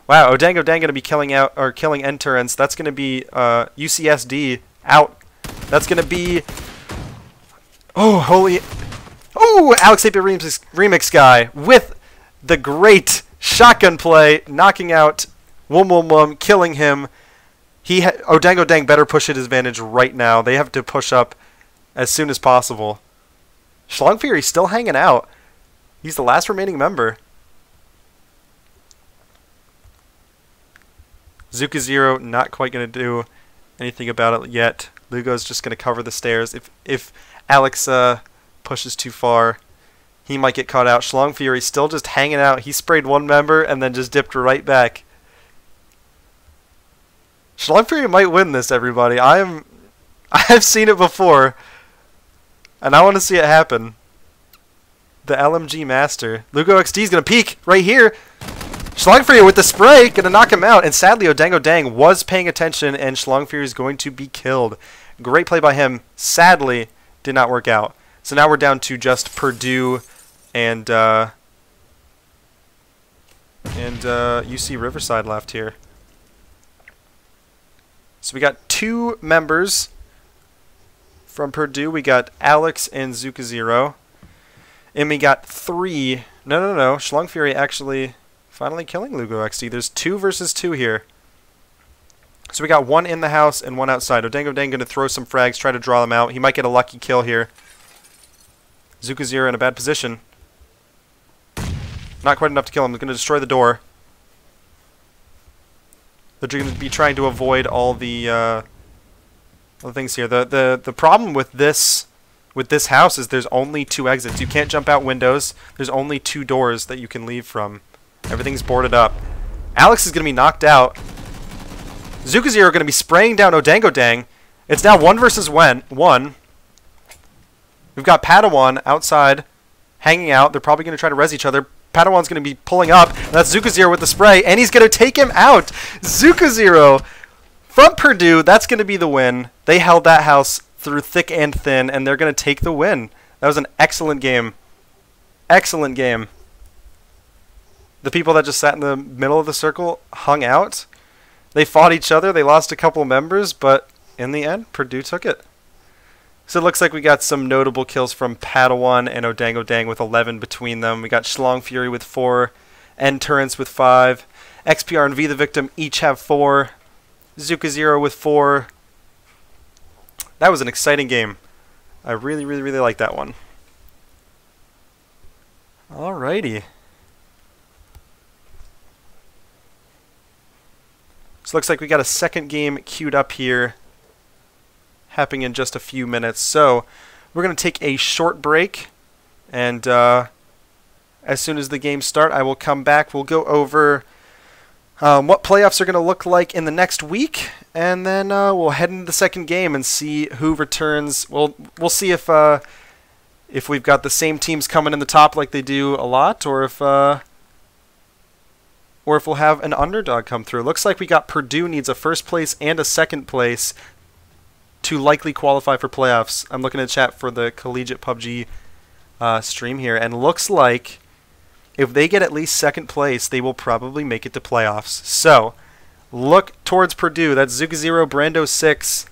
Wow, Odango Dang going to be killing Enturance. That's going to be UCSD out. That's going to be... Oh, holy... Oh, Alex 8 Big Remix Guy with the great shotgun play, knocking out Wum, killing him. Odango Dang better push at his advantage right now. They have to push up as soon as possible. Schlongfury's still hanging out. He's the last remaining member. Zuka Zero not quite going to do anything about it yet. Lugo's just going to cover the stairs. If Alex pushes too far, he might get caught out. Schlongfury still just hanging out. He sprayed 1 member and then just dipped right back. Schlongfury might win this, everybody. I've seen it before, and I want to see it happen. The LMG Master. Lugo XD is going to peek right here. Schlongfury with the spray, going to knock him out. And sadly, Odango Dang was paying attention, and Schlongfury is going to be killed. Great play by him. Sadly, did not work out. So now we're down to just Purdue and UC Riverside left here. So we got 2 members from Purdue. We got Alex and Zuka Zero. And we got 3. No. Schlongfury actually finally killing Lugo XD. There's 2 versus 2 here. So we got 1 in the house and 1 outside. Odango Dang going to throw some frags, try to draw them out. He might get a lucky kill here. Zuka Zero in a bad position. Not quite enough to kill him. He's going to destroy the door. They're going to be trying to avoid all the things here. The problem with this house is there's only 2 exits. You can't jump out windows. There's only 2 doors that you can leave from. Everything's boarded up. Alex is going to be knocked out. Zukazero going to be spraying down Odangodang. It's now 1 versus 1. We've got Padawan outside, hanging out. They're probably going to try to res each other. Padawan's going to be pulling up. That's Zukazero with the spray, and he's going to take him out. Zukazero from Purdue. That's going to be the win. They held that house through thick and thin, and they're going to take the win. That was an excellent game. Excellent game. The people that just sat in the middle of the circle hung out. They fought each other. They lost a couple members, but in the end, Purdue took it. So it looks like we got some notable kills from Padawan and Odangodang with 11 between them. We got Schlong Fury with 4, End Turrets with 5. XPR and V the Victim each have 4. Zukazero with 4. That was an exciting game. I really, really, really like that one. Alrighty. So it looks like we got a second game queued up here, happening in just a few minutes. So we're going to take a short break, and as soon as the games start, I will come back. We'll go over what playoffs are going to look like in the next week, and then we'll head into the second game and see who returns. We'll see if we've got the same teams coming in the top like they do a lot, or if we'll have an underdog come through. Looks like we got Purdue needs a first place and a second place to likely qualify for playoffs. I'm looking at chat for the collegiate PUBG stream here, and looks like if they get at least second place, they will probably make it to playoffs. So look towards Purdue. That's Zukazero, Brando 6.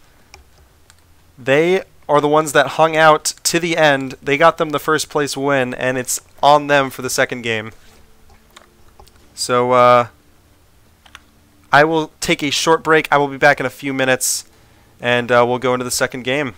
They are the ones that hung out to the end. They got them the first place win, and it's on them for the second game. So I will take a short break. I will be back in a few minutes, and we'll go into the second game.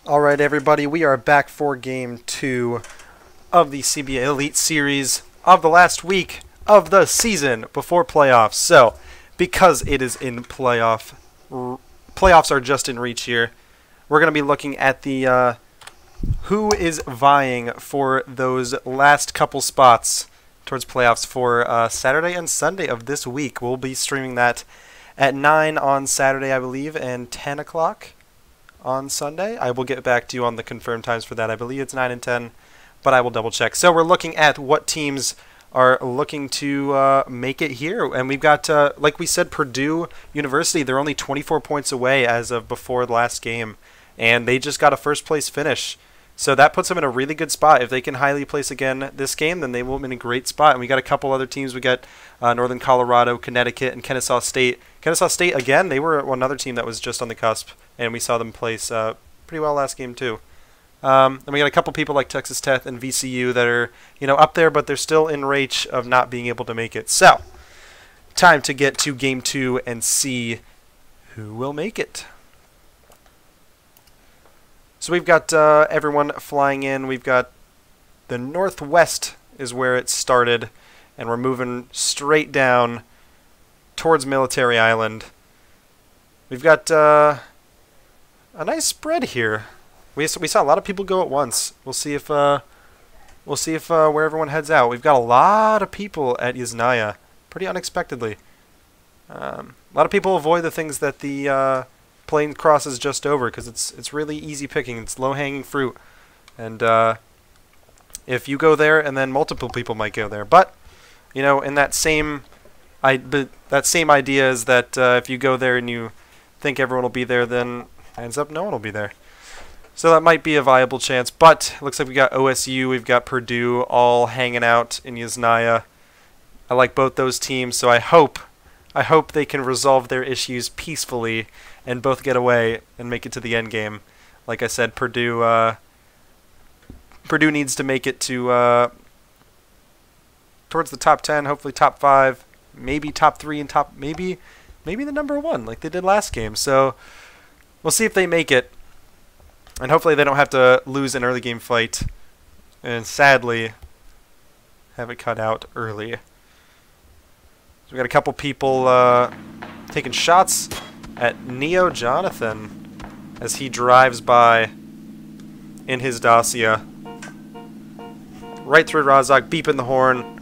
Alright everybody, we are back for Game 2 of the CBA Elite Series of the last week of the season before playoffs. So, because it is in playoffs are just in reach here, we're going to be looking at the who is vying for those last couple spots towards playoffs for Saturday and Sunday of this week. We'll be streaming that at 9 on Saturday, I believe, and 10 o'clock on Sunday. I will get back to you on the confirmed times for that. I believe it's 9 and 10, but I will double check. So we're looking at what teams are looking to make it here. And we've got, like we said, Purdue University. They're only 24 points away as of before the last game, and they just got a first place finish. So that puts them in a really good spot. If they can highly place again this game, then they will be in a great spot. And we got a couple other teams. We got Northern Colorado, Connecticut, and Kennesaw State. Kennesaw State, again, they were another team that was just on the cusp, and we saw them place pretty well last game too. And we got a couple people like Texas Tech and VCU that are, up there, but they're still in reach of not being able to make it. So, time to get to Game 2 and see who will make it. So we've got everyone flying in. We've got the Northwest is where it started, and we're moving straight down towards Military Island. We've got a nice spread here. We saw a lot of people go at once. We'll see if where everyone heads out. We've got a lot of people at Yasnaya, pretty unexpectedly. A lot of people avoid the things that the plane crosses just over because it's really easy picking. It's low-hanging fruit, and if you go there, and then multiple people might go there. But in that same idea is that if you go there and you think everyone will be there, then ends up no one will be there. So that might be a viable chance. But it looks like we got OSU, we've got Purdue all hanging out in Yasnaya. I like both those teams, so I hope they can resolve their issues peacefully and both get away and make it to the end game. Like I said, Purdue needs to make it to towards the top 10, hopefully top 5, maybe top 3 and maybe the number 1 like they did last game. So we'll see if they make it, and hopefully they don't have to lose an early game fight and sadly have it cut out early. So we got a couple people taking shots at Neo Jonathan as he drives by in his Dacia. Right through Razak, beeping the horn.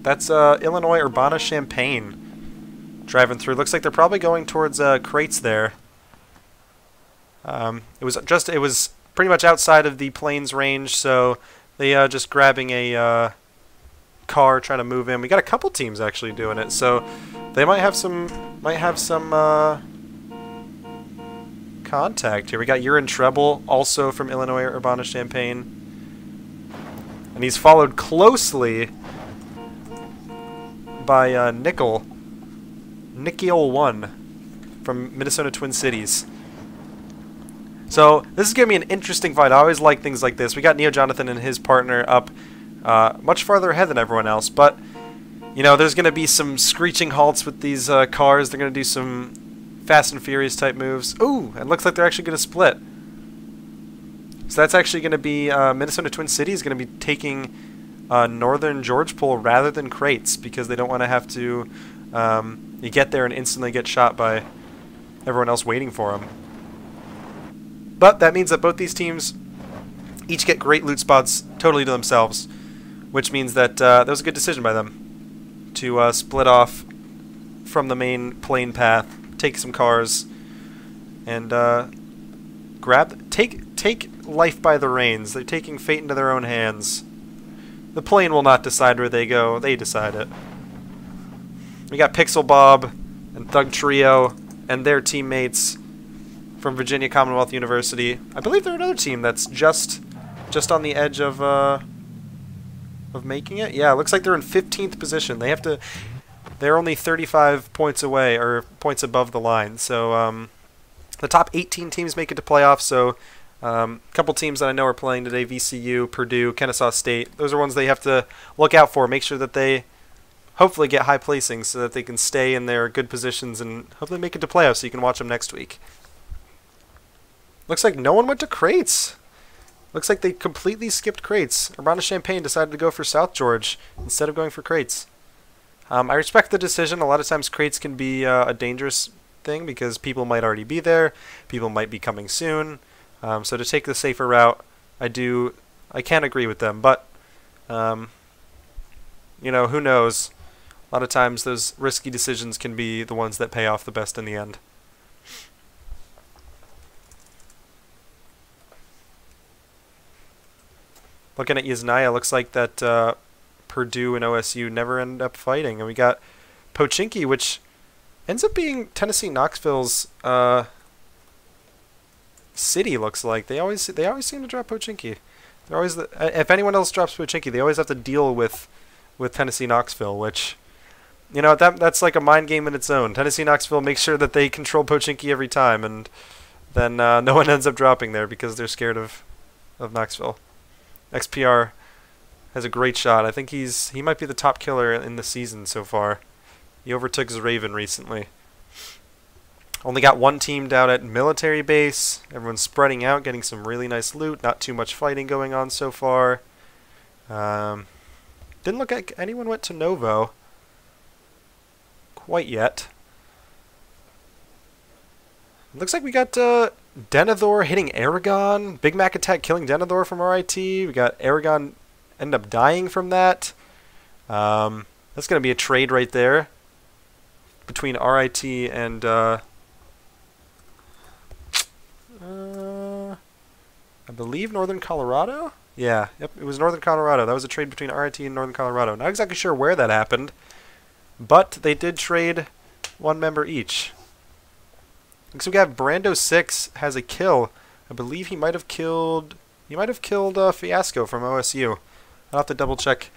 That's Illinois Urbana-Champaign driving through. Looks like they're probably going towards crates there. It was pretty much outside of the plane's range, so they just grabbing a car trying to move in. We got a couple teams actually doing it, so they might have some contact here. We got Urine Treble also from Illinois Urbana-Champaign, and he's followed closely by Nickel 1 from Minnesota Twin Cities. So this is going to be an interesting fight. I always like things like this. We got Neo Jonathan and his partner up much farther ahead than everyone else, but there's going to be some screeching halts with these cars. They're going to do some Fast and Furious type moves. Ooh, it looks like they're actually going to split. So that's actually going to be Minnesota Twin Cities is going to be taking Northern Georgetown rather than crates because they don't want to have to you get there and instantly get shot by everyone else waiting for them. But that means that both these teams each get great loot spots totally to themselves, which means that that was a good decision by them to split off from the main plane path, take some cars, and take life by the reins. They're taking fate into their own hands. The plane will not decide where they go; they decide it. We got Pixel Bob and Thug Trio and their teammates from Virginia Commonwealth University. I believe they're another team that's just on the edge of making it. Yeah, it looks like they're in 15th position. They're only 35 points away, or points above the line. So the top 18 teams make it to playoffs. So a couple teams that I know are playing today: VCU, Purdue, Kennesaw State. Those are ones they have to look out for. Make sure that they hopefully get high placings so that they can stay in their good positions and hopefully make it to playoffs so you can watch them next week. Looks like no one went to crates. Looks like they completely skipped crates. Urbana Champaign decided to go for South George instead of going for crates. I respect the decision. A lot of times crates can be a dangerous thing because people might already be there. People might be coming soon. So to take the safer route, I can't agree with them. But, you know, who knows? A lot of times those risky decisions can be the ones that pay off the best in the end. Looking at Yasnaya, looks like that Purdue and OSU never end up fighting. And we got Pochinki, which ends up being Tennessee Knoxville's city, looks like. They always seem to drop Pochinki. They're always if anyone else drops Pochinki, they always have to deal with Tennessee Knoxville, which, you know, that's like a mind game in its own. Tennessee Knoxville makes sure that they control Pochinki every time, and then no one ends up dropping there because they're scared of Knoxville. XPR has a great shot. I think he might be the top killer in the season so far. He overtook Zraven recently. Only got one team down at military base. Everyone's spreading out, getting some really nice loot. Not too much fighting going on so far. Didn't look like anyone went to Novo quite yet. Looks like we got Denethor hitting Aragon. Big Mac attack killing Denethor from RIT. We got Aragon end up dying from that. That's going to be a trade right there between RIT and I believe Northern Colorado? Yeah, yep, it was Northern Colorado. That was a trade between RIT and Northern Colorado. Not exactly sure where that happened, but they did trade one member each. So we got Brando 6 has a kill. I believe he might have killed Fiasco from OSU. I'll have to double check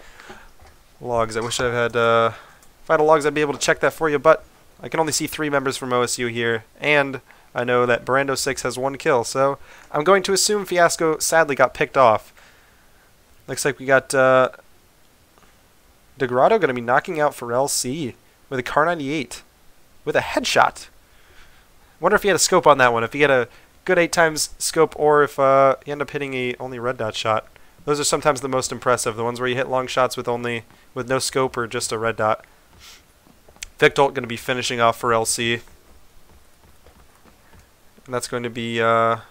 logs. I wish I had if I had logs I'd be able to check that for you, but I can only see 3 members from OSU here, and I know that Brando 6 has 1 kill, so I'm going to assume Fiasco sadly got picked off. Looks like we got DeGrotto going to be knocking out Pharrell C with a Car 98 with a headshot. Wonder if he had a scope on that one, if he had a good 8x scope, or if he ended up hitting a only red dot shot. Those are sometimes the most impressive, the ones where you hit long shots with no scope or just a red dot. Victolt going to be finishing off for LC. And that's going to be that's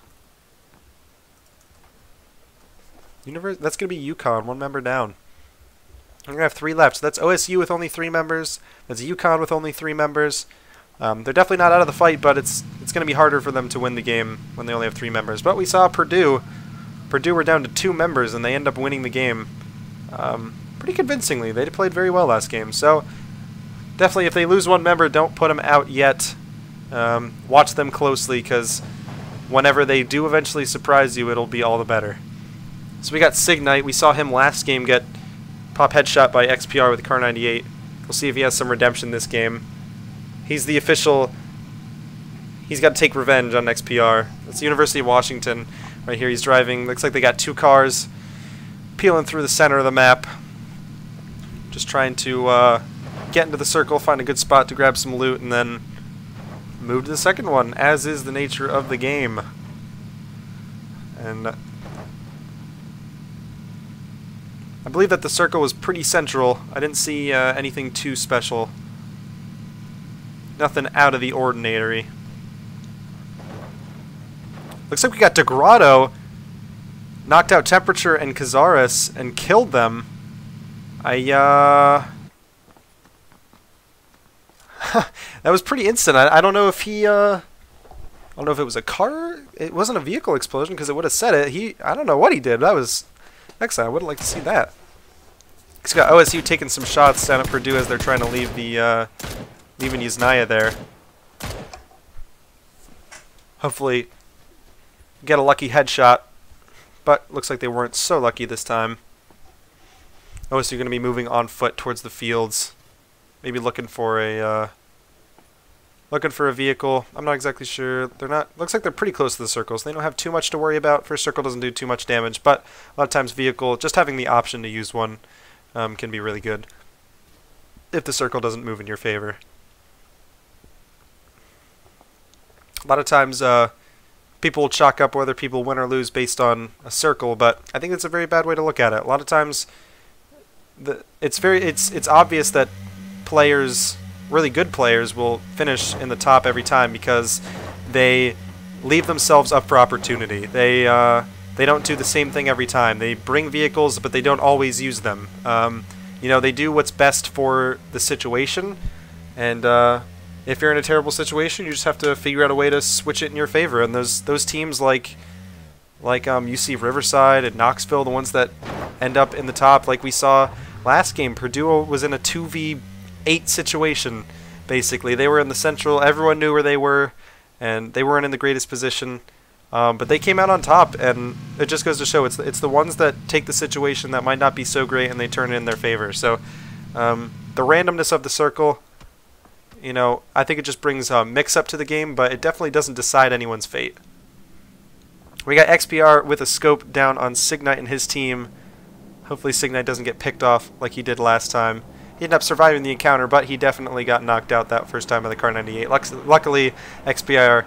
going to be Yukon, 1 member down. We're going to have 3 left. So that's OSU with only 3 members. That's Yukon with only 3 members. They're definitely not out of the fight, but it's going to be harder for them to win the game when they only have 3 members. But we saw Purdue. Purdue were down to 2 members, and they end up winning the game pretty convincingly. They played very well last game. So definitely, if they lose 1 member, don't put them out yet. Watch them closely, because whenever they do eventually surprise you, it'll be all the better. So we got Signite. We saw him last game get pop headshot by XPR with the Car 98. We'll see if he has some redemption this game. He's the official. He's got to take revenge on XPR. That's the University of Washington right here. He's driving. Looks like they got 2 cars peeling through the center of the map. Just trying to get into the circle, find a good spot to grab some loot, and then move to the second one, as is the nature of the game. And I believe that the circle was pretty central. I didn't see anything too special. Nothing out of the ordinary. Looks like we got DeGrotto knocked out Temperature and Cazares and killed them. That was pretty instant. I don't know if he I don't know if it was a car. It wasn't a vehicle explosion, because it would have said it. I don't know what he did. That was excellent. I would like to see that. He's got OSU taking some shots down at Purdue as they're trying to leave the leaving Yasnaya there. Hopefully get a lucky headshot, but looks like they weren't so lucky this time. OSU going to be moving on foot towards the fields, maybe looking for a vehicle. I'm not exactly sure. They're not. Looks like they're pretty close to the circles. They don't have too much to worry about. First circle doesn't do too much damage, but a lot of times vehicle, just having the option to use one, can be really good if the circle doesn't move in your favor. A lot of times people will chalk up whether people win or lose based on a circle, but I think it's a very bad way to look at it. A lot of times, it's obvious that players, really good players, will finish in the top every time because they leave themselves up for opportunity. They don't do the same thing every time. They bring vehicles, but they don't always use them. You know, they do what's best for the situation, and if you're in a terrible situation, you just have to figure out a way to switch it in your favor. And those teams like UC Riverside and Knoxville, the ones that end up in the top, like we saw last game, Purdue was in a 2v8 situation, basically. They were in the Central, everyone knew where they were, and they weren't in the greatest position. But they came out on top, and it just goes to show it's the ones that take the situation that might not be so great and they turn it in their favor. So the randomness of the circle, you know, I think it just brings a mix-up to the game, but it definitely doesn't decide anyone's fate. We got XPR with a scope down on Signite and his team. Hopefully Signite doesn't get picked off like he did last time. He ended up surviving the encounter, but he definitely got knocked out that first time by the Kar 98. Luckily, XPR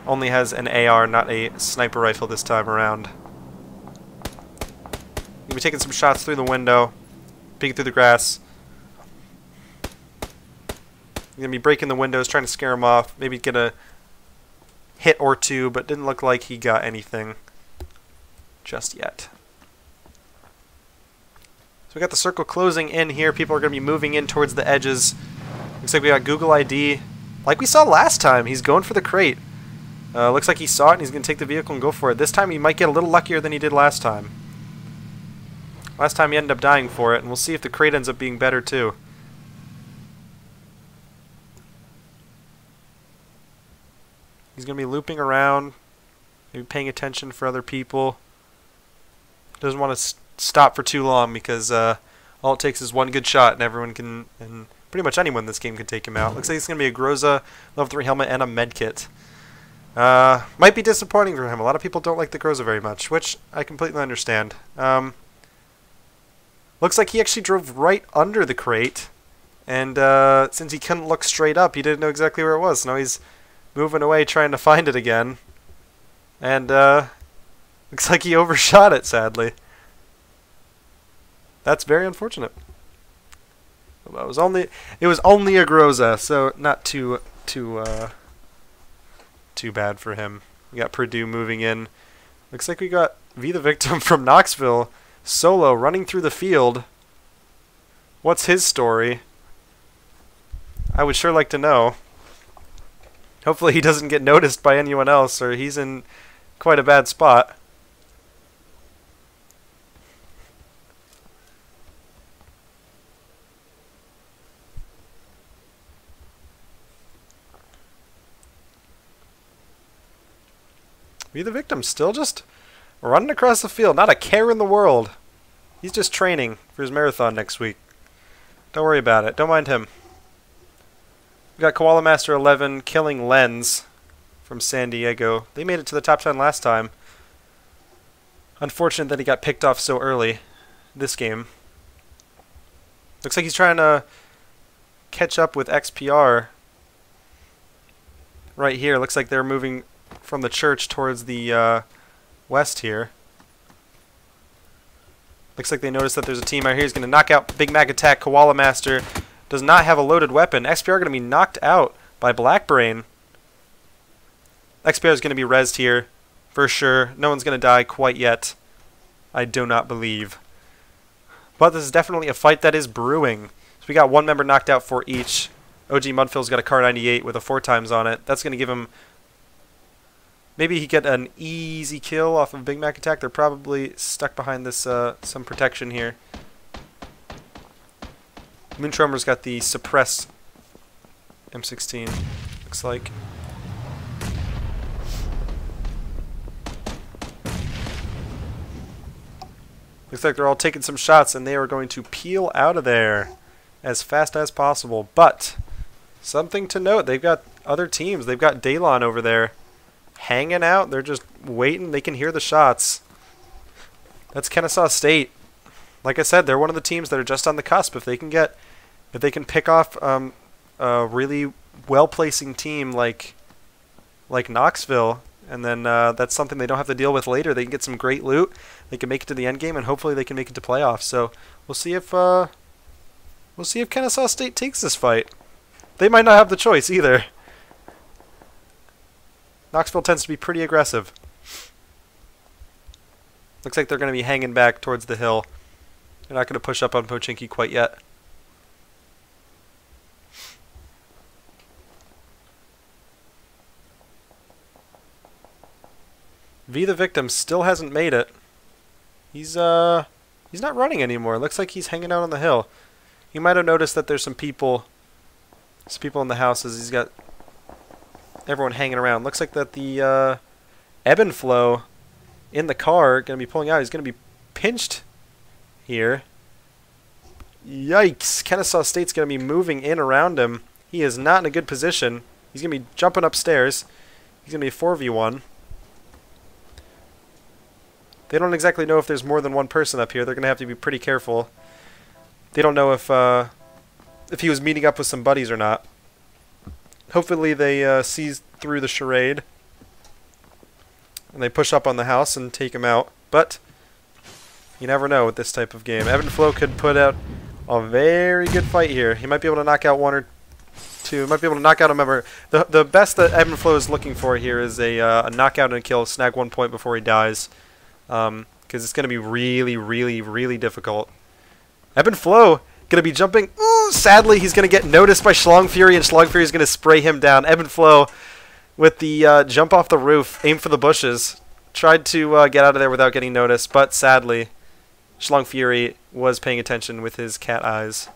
only has an AR, not a sniper rifle this time around. He'll be taking some shots through the window, peeking through the grass. He's going to be breaking the windows, trying to scare him off, maybe get a hit or two, but didn't look like he got anything just yet. So we got the circle closing in here. People are going to be moving in towards the edges. Looks like we got Google ID. Like we saw last time, he's going for the crate. Looks like he saw it and he's going to take the vehicle and go for it. This time he might get a little luckier than he did last time. Last time he ended up dying for it, and we'll see if the crate ends up being better too. He's going to be looping around, maybe paying attention for other people. Doesn't want to stop for too long because all it takes is one good shot and everyone can, and pretty much anyone in this game can take him out. Looks like it's going to be a Groza level 3 helmet and a medkit. Might be disappointing for him. A lot of people don't like the Groza very much, which I completely understand. Looks like he actually drove right under the crate, and since he couldn't look straight up, he didn't know exactly where it was. So now he's moving away trying to find it again, and looks like he overshot it, sadly. That's very unfortunate. It was only a Groza, so not too bad for him. We got Purdue moving in. Looks like we got V the Victim from Knoxville solo running through the field. What's his story? I would sure like to know. Hopefully he doesn't get noticed by anyone else, or he's in quite a bad spot. Be the Victim still just running across the field, not a care in the world. He's just training for his marathon next week. Don't worry about it. Don't mind him. We got Koala Master 11 killing Lens from San Diego. They made it to the top 10 last time. Unfortunate that he got picked off so early this game. Looks like he's trying to catch up with XPR right here. Looks like they're moving from the church towards the west here. Looks like they noticed that there's a team out here. He's going to knock out Big Mac Attack. Koala Master does not have a loaded weapon. XPR going to be knocked out by Blackbrain. XPR is going to be rezzed here for sure. No one's going to die quite yet, I do not believe. But this is definitely a fight that is brewing. So we got one member knocked out for each. OG Mudfill's got a Kar 98 with a 4x on it. That's going to give him... Maybe he get an easy kill off of Big Mac Attack. They're probably stuck behind this some protection here. Moontrommer's got the suppressed M16, looks like. Looks like they're all taking some shots and they are going to peel out of there as fast as possible. But something to note, they've got other teams. They've got Daylon over there hanging out. They're just waiting. They can hear the shots. That's Kennesaw State. Like I said, they're one of the teams that are just on the cusp. If they can pick off a really well-placing team like Knoxville and then that's something they don't have to deal with later. They can get some great loot. They can make it to the end game, and hopefully they can make it to playoffs. So we'll see if Kennesaw State takes this fight. They might not have the choice either. Knoxville tends to be pretty aggressive. Looks like they're going to be hanging back towards the hill. They're not going to push up on Pochinki quite yet. V the victim still hasn't made it. He's not running anymore. Looks like he's hanging out on the hill. You might have noticed that there's some people in the houses. He's got everyone hanging around. Looks like that the ebb and flow in the car going to be pulling out. He's going to be pinched here. Yikes. Kennesaw State's going to be moving in around him. He is not in a good position. He's going to be jumping upstairs. He's going to be a 4v1. They don't exactly know if there's more than one person up here. They're going to have to be pretty careful. They don't know if he was meeting up with some buddies or not. Hopefully they see through the charade. And they push up on the house and take him out. But you never know with this type of game. Evan Flo could put out a very good fight here. He might be able to knock out one or two. Might be able to knock out a member. The best that Evan Flo is looking for here is a knockout and a kill. Snag 1 point before he dies. Because it's going to be really, really, really difficult. Evan Flo going to be jumping. Ooh, sadly, he's going to get noticed by Schlong Fury, and Schlong Fury is going to spray him down. Evan Flo with the jump off the roof, aim for the bushes. Tried to get out of there without getting noticed, but sadly, Schlong Fury was paying attention with his cat eyes.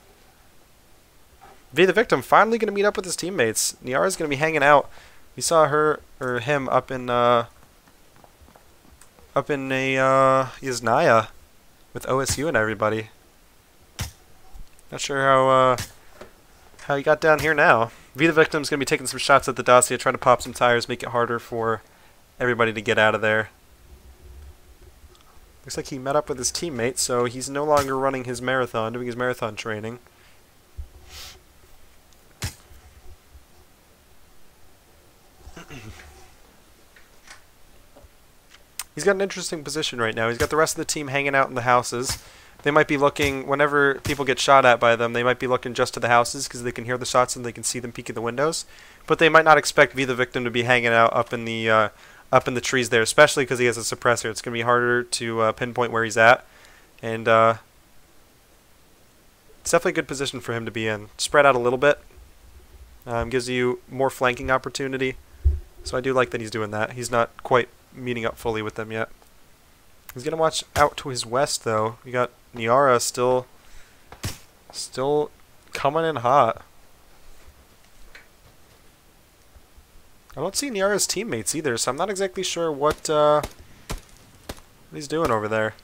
V the victim finally going to meet up with his teammates. Niara's going to be hanging out. We saw him up in Yasnaya with OSU and everybody. Not sure how he got down here now. V the victim's going to be taking some shots at the Dacia, trying to pop some tires, make it harder for everybody to get out of there. Looks like he met up with his teammates, so he's no longer running his marathon, doing his marathon training. He's got an interesting position right now. He's got the rest of the team hanging out in the houses. They might be looking, whenever people get shot at by them, they might be looking just to the houses because they can hear the shots and they can see them peek at the windows. But they might not expect V the victim to be hanging out up in the trees there, especially because he has a suppressor. It's going to be harder to pinpoint where he's at. And it's definitely a good position for him to be in. Spread out a little bit. Gives you more flanking opportunity. So I do like that he's doing that. He's not quite meeting up fully with them yet. He's going to watch out to his west, though. We got Niara still coming in hot. I don't see Niara's teammates either, so I'm not exactly sure what he's doing over there.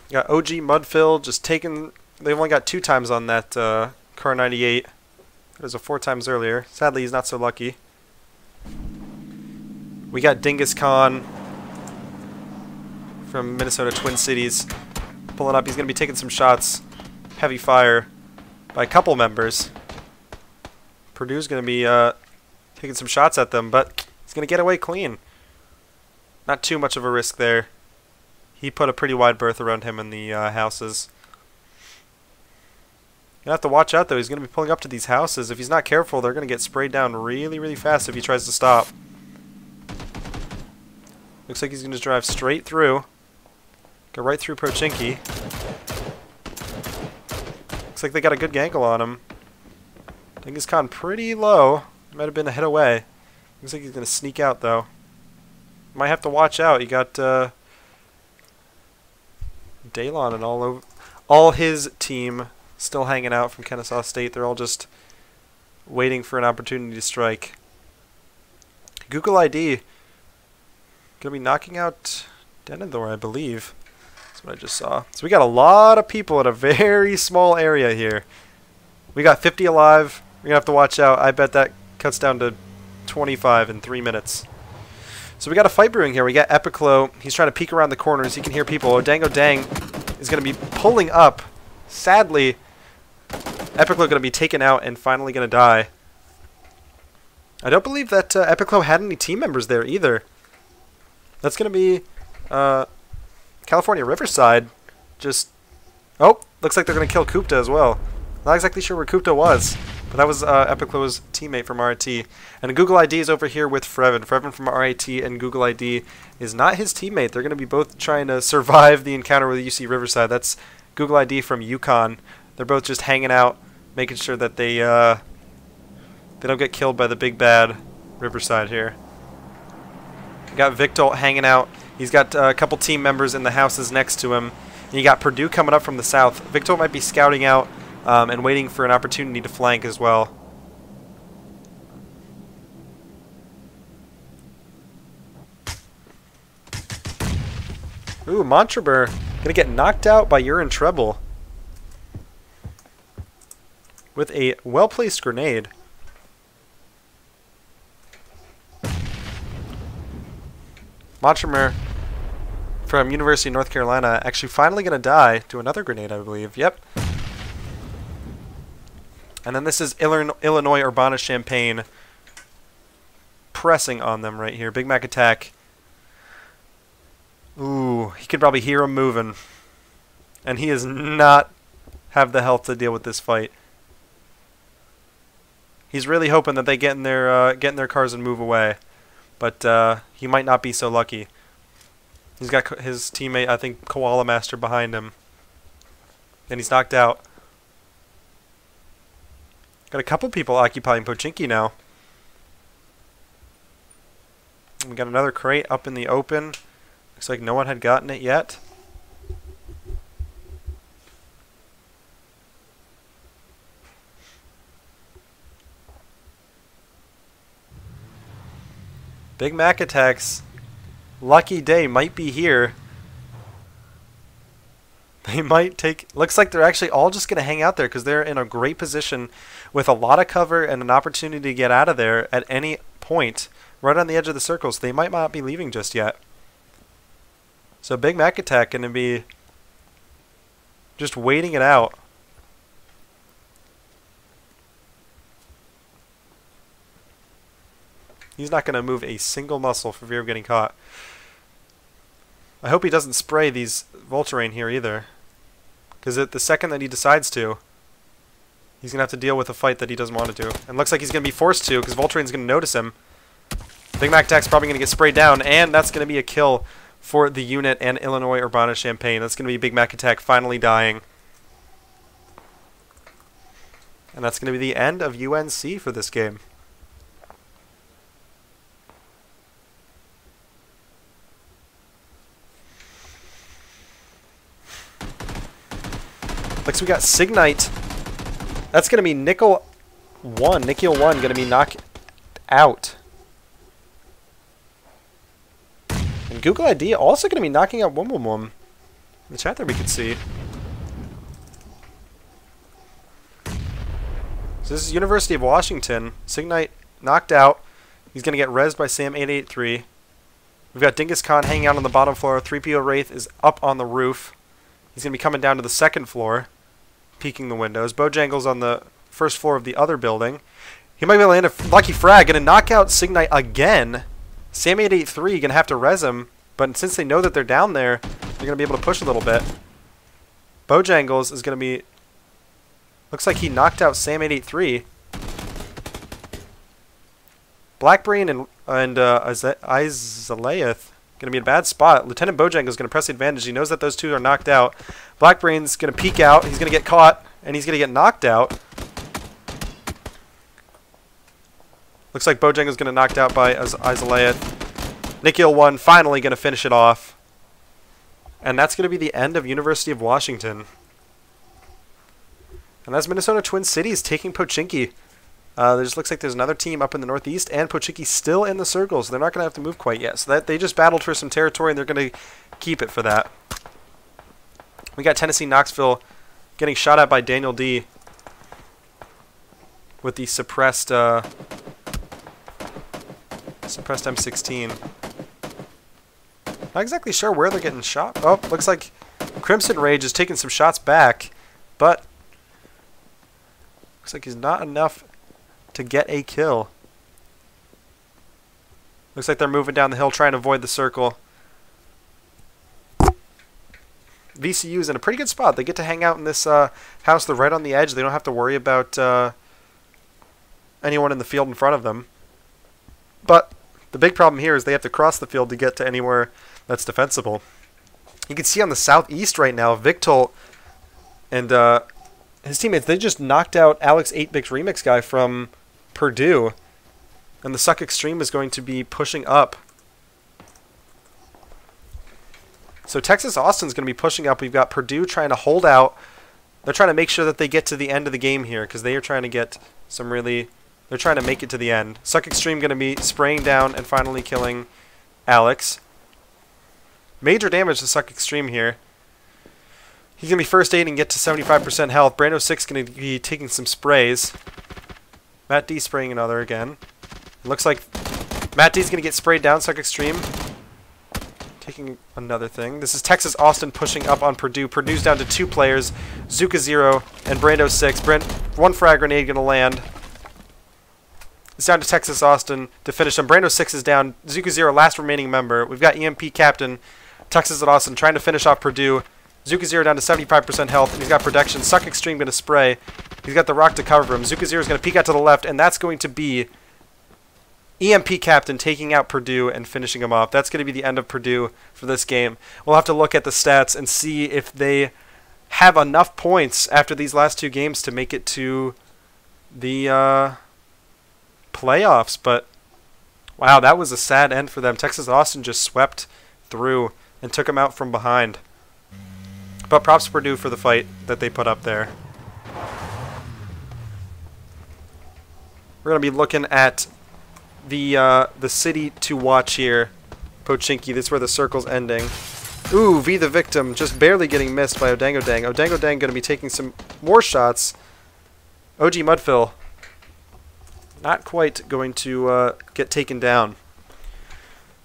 Got OG Mudfill just taking. They've only got 2 times on that Car 98. It was a 4 times earlier. Sadly, he's not so lucky. We got Dingus Khan from Minnesota Twin Cities pulling up. He's going to be taking some shots. Heavy fire by a couple members. Purdue's going to be taking some shots at them, but he's going to get away clean. Not too much of a risk there. He put a pretty wide berth around him in the houses. You have to watch out, though. He's going to be pulling up to these houses. If he's not careful, they're going to get sprayed down really, really fast if he tries to stop. Looks like he's going to drive straight through. Go right through Pochinki. Looks like they got a good angle on him. Dingus Khan pretty low. Might have been a hit away. Looks like he's going to sneak out, though. Might have to watch out. You got Daylon and all his team still hanging out from Kennesaw State. They're all just waiting for an opportunity to strike. Google ID gonna be knocking out Denethor, I believe. That's what I just saw. So we got a lot of people in a very small area here. We got 50 alive. We're gonna have to watch out. I bet that cuts down to 25 in 3 minutes. So we got a fight brewing here. We got Epiclo. He's trying to peek around the corners. He can hear people. Odango Dang is going to be pulling up. Sadly, Epiclo going to be taken out and finally going to die. I don't believe that Epiclo had any team members there either. That's going to be California Riverside. Just... Oh, looks like they're going to kill Kupta as well. Not exactly sure where Kupta was, but that was Epiclo's teammate from RIT. And Google ID is over here with Freven. Freven from RIT and Google ID is not his teammate. They're going to be both trying to survive the encounter with UC Riverside. That's Google ID from Yukon. They're both just hanging out, making sure that they don't get killed by the big bad Riverside here. We got Victor hanging out. He's got a couple team members in the houses next to him. And you got Purdue coming up from the south. Victor might be scouting out and waiting for an opportunity to flank as well. Ooh, Montrabur gonna get knocked out by Urine Treble with a well-placed grenade. Montrabur from University of North Carolina actually finally gonna die to another grenade, I believe. Yep. And then this is Illinois Urbana-Champaign pressing on them right here. Big Mac attack. Ooh, he could probably hear him moving. And he does not have the health to deal with this fight. He's really hoping that they get in their cars and move away. But he might not be so lucky. He's got his teammate, I think, Koala Master behind him. And he's knocked out. Got a couple people occupying Pochinki now. We got another crate up in the open. Looks like no one had gotten it yet. Big Mac attacks. Lucky day might be here. They might take... Looks like they're actually all just going to hang out there because they're in a great position with a lot of cover and an opportunity to get out of there at any point. Right on the edge of the circle, so they might not be leaving just yet. So Big Mac attack going to be just waiting it out. He's not going to move a single muscle for fear of getting caught. I hope he doesn't spray these Voltarain here either. Because the second that he decides to, he's going to have to deal with a fight that he doesn't want to do. And looks like he's going to be forced to because Voltarain's going to notice him. Big Mac attack's probably going to get sprayed down, and that's going to be a kill for the unit and Illinois Urbana-Champaign. That's going to be Big Mac attack finally dying. And that's going to be the end of UNC for this game. Looks like we got Signite. That's going to be Nickel 1 going to be knocked out. And Google ID also going to be knocking out Wum. In the chat there we can see. So this is University of Washington. Signite knocked out. He's going to get rezzed by Sam883. We've got Dingus Khan hanging out on the bottom floor. 3PO Wraith is up on the roof. He's going to be coming down to the second floor, peeking the windows. Bojangles on the first floor of the other building. He might be able to land a lucky frag. Going to knock out Signite again. Sam883 going to have to res him, but since they know that they're down there, they're going to be able to push a little bit. Bojangles is going to be... Looks like he knocked out Sam883. Blackbrain and Izaleath going to be in a bad spot. Lieutenant Bojangles is going to press the advantage. He knows that those two are knocked out. Blackbrain's going to peek out. He's going to get caught, and he's going to get knocked out. Looks like Bojangles is going to knocked out by Izaleath. Nikhil 1 finally going to finish it off. And that's going to be the end of University of Washington. And that's Minnesota Twin Cities taking Pochinki. There just looks like there's another team up in the northeast, and Pochinki's still in the circle, so they're not going to have to move quite yet. So that they just battled for some territory, and they're going to keep it for that. We got Tennessee Knoxville getting shot at by Daniel D. with the suppressed M16. Not exactly sure where they're getting shot. Oh, looks like Crimson Rage is taking some shots back, but looks like he's not enough to get a kill. Looks like they're moving down the hill trying to avoid the circle. VCU's in a pretty good spot. They get to hang out in this house. They're right on the edge. They don't have to worry about anyone in the field in front of them. But the big problem here is they have to cross the field to get to anywhere that's defensible. You can see on the southeast right now, Victol and his teammates, they just knocked out Alex 8-Bix Remix guy from Purdue. And the Suck Extreme is going to be pushing up. So Texas Austin's going to be pushing up. We've got Purdue trying to hold out. They're trying to make sure that they get to the end of the game here because they are trying to get some really... They're trying to make it to the end. Suck Extreme going to be spraying down and finally killing Alex. Major damage to Suck Extreme here. He's going to be first aiding, get to 75% health. Brando 6 going to be taking some sprays. Matt D spraying another again. It looks like Matt D's going to get sprayed down. Suck Extreme taking another thing. This is Texas Austin pushing up on Purdue. Purdue's down to 2 players. Zuka 0 and Brando 6. One frag grenade going to land. It's down to Texas Austin to finish him. Brando 6 is down. Zuka 0, last remaining member. We've got EMP Captain, Texas Austin trying to finish off Purdue. Zuka 0 down to 75% health, and he's got protection. Suck Extreme going to spray. He's got the rock to cover him. Zuka 0 is going to peek out to the left, and that's going to be EMP Captain taking out Purdue and finishing him off. That's going to be the end of Purdue for this game. We'll have to look at the stats and see if they have enough points after these last 2 games to make it to the playoffs. But wow, that was a sad end for them. Texas Austin just swept through and took them out from behind. But props to Purdue for the fight that they put up there. We're going to be looking at the city to watch here. Pochinki, this is where the circle's ending. Ooh, V the victim, just barely getting missed by Odango Dang. Odango Dang going to be taking some more shots. OG Mudfill not quite going to get taken down.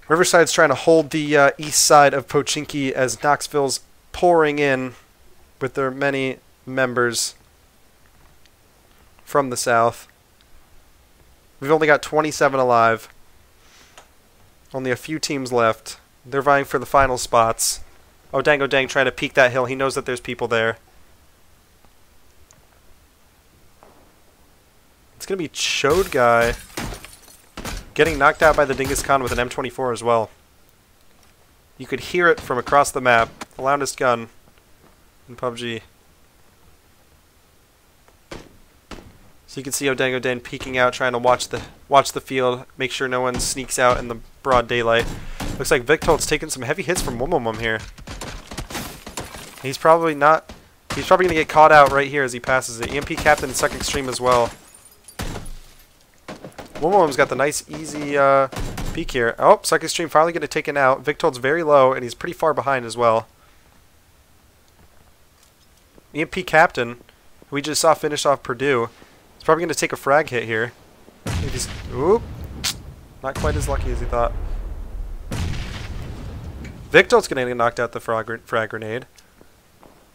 Riverside's trying to hold the east side of Pochinki as Knoxville's pouring in with their many members from the south. We've only got 27 alive. Only a few teams left. They're vying for the final spots. Odango Dang trying to peek that hill. He knows that there's people there. It's going to be Chode Guy getting knocked out by the Dingus Khan with an M24 as well. You could hear it from across the map. The loudest gun in PUBG. So you can see Odango Dan peeking out, trying to watch the field, make sure no one sneaks out in the broad daylight. Looks like Victol's taking some heavy hits from Wumwum here. He's probably going to get caught out right here as he passes it. EMP Captain and Suck Extreme as well. Wumwum's got the nice, easy peek here. Oh, Suck Extreme finally getting taken out. Victol's very low, and he's pretty far behind as well. EMP Captain, who we just saw finish off Purdue, is probably going to take a frag hit here. Oop. Not quite as lucky as he thought. Victol's going to get knocked out the frag grenade.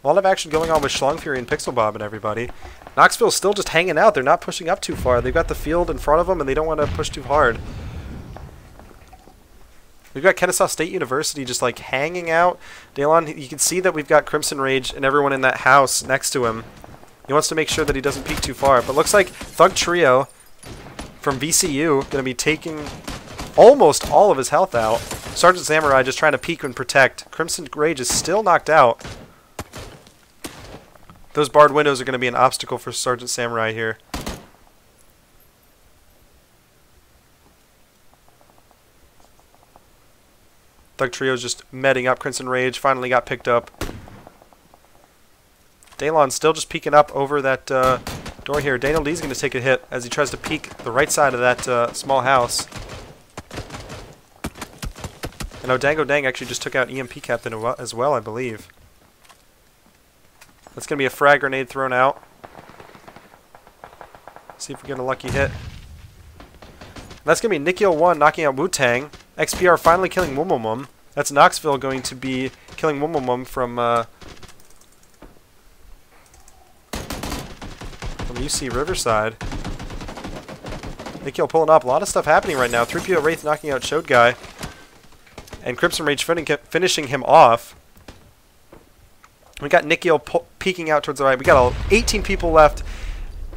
A lot of action going on with Schlong Fury and Pixel Bob and everybody. Knoxville's still just hanging out. They're not pushing up too far. They've got the field in front of them, and they don't want to push too hard. We've got Kennesaw State University just like hanging out. Dalon, you can see that we've got Crimson Rage and everyone in that house next to him. He wants to make sure that he doesn't peek too far. But looks like Thug Trio from VCU going to be taking almost all of his health out. Sergeant Samurai just trying to peek and protect. Crimson Rage is still knocked out. Those barred windows are going to be an obstacle for Sergeant Samurai here. Thug Trio's just medding up. Crimson Rage finally got picked up. Dalon's still just peeking up over that door here. Daniel Lee's going to take a hit as he tries to peek the right side of that small house. And Odango Dang actually just took out EMP Captain as well, I believe. That's going to be a frag grenade thrown out. See if we get a lucky hit. That's going to be Nikio1 knocking out Wu-Tang. XPR finally killing Wumwum. That's Knoxville going to be killing Wumwum from UC Riverside. Nikhil pulling up. A lot of stuff happening right now. 3PO Wraith knocking out Showed Guy. And Crimson Rage finishing him off. We got Nikhil peeking out towards the right. We got 18 people left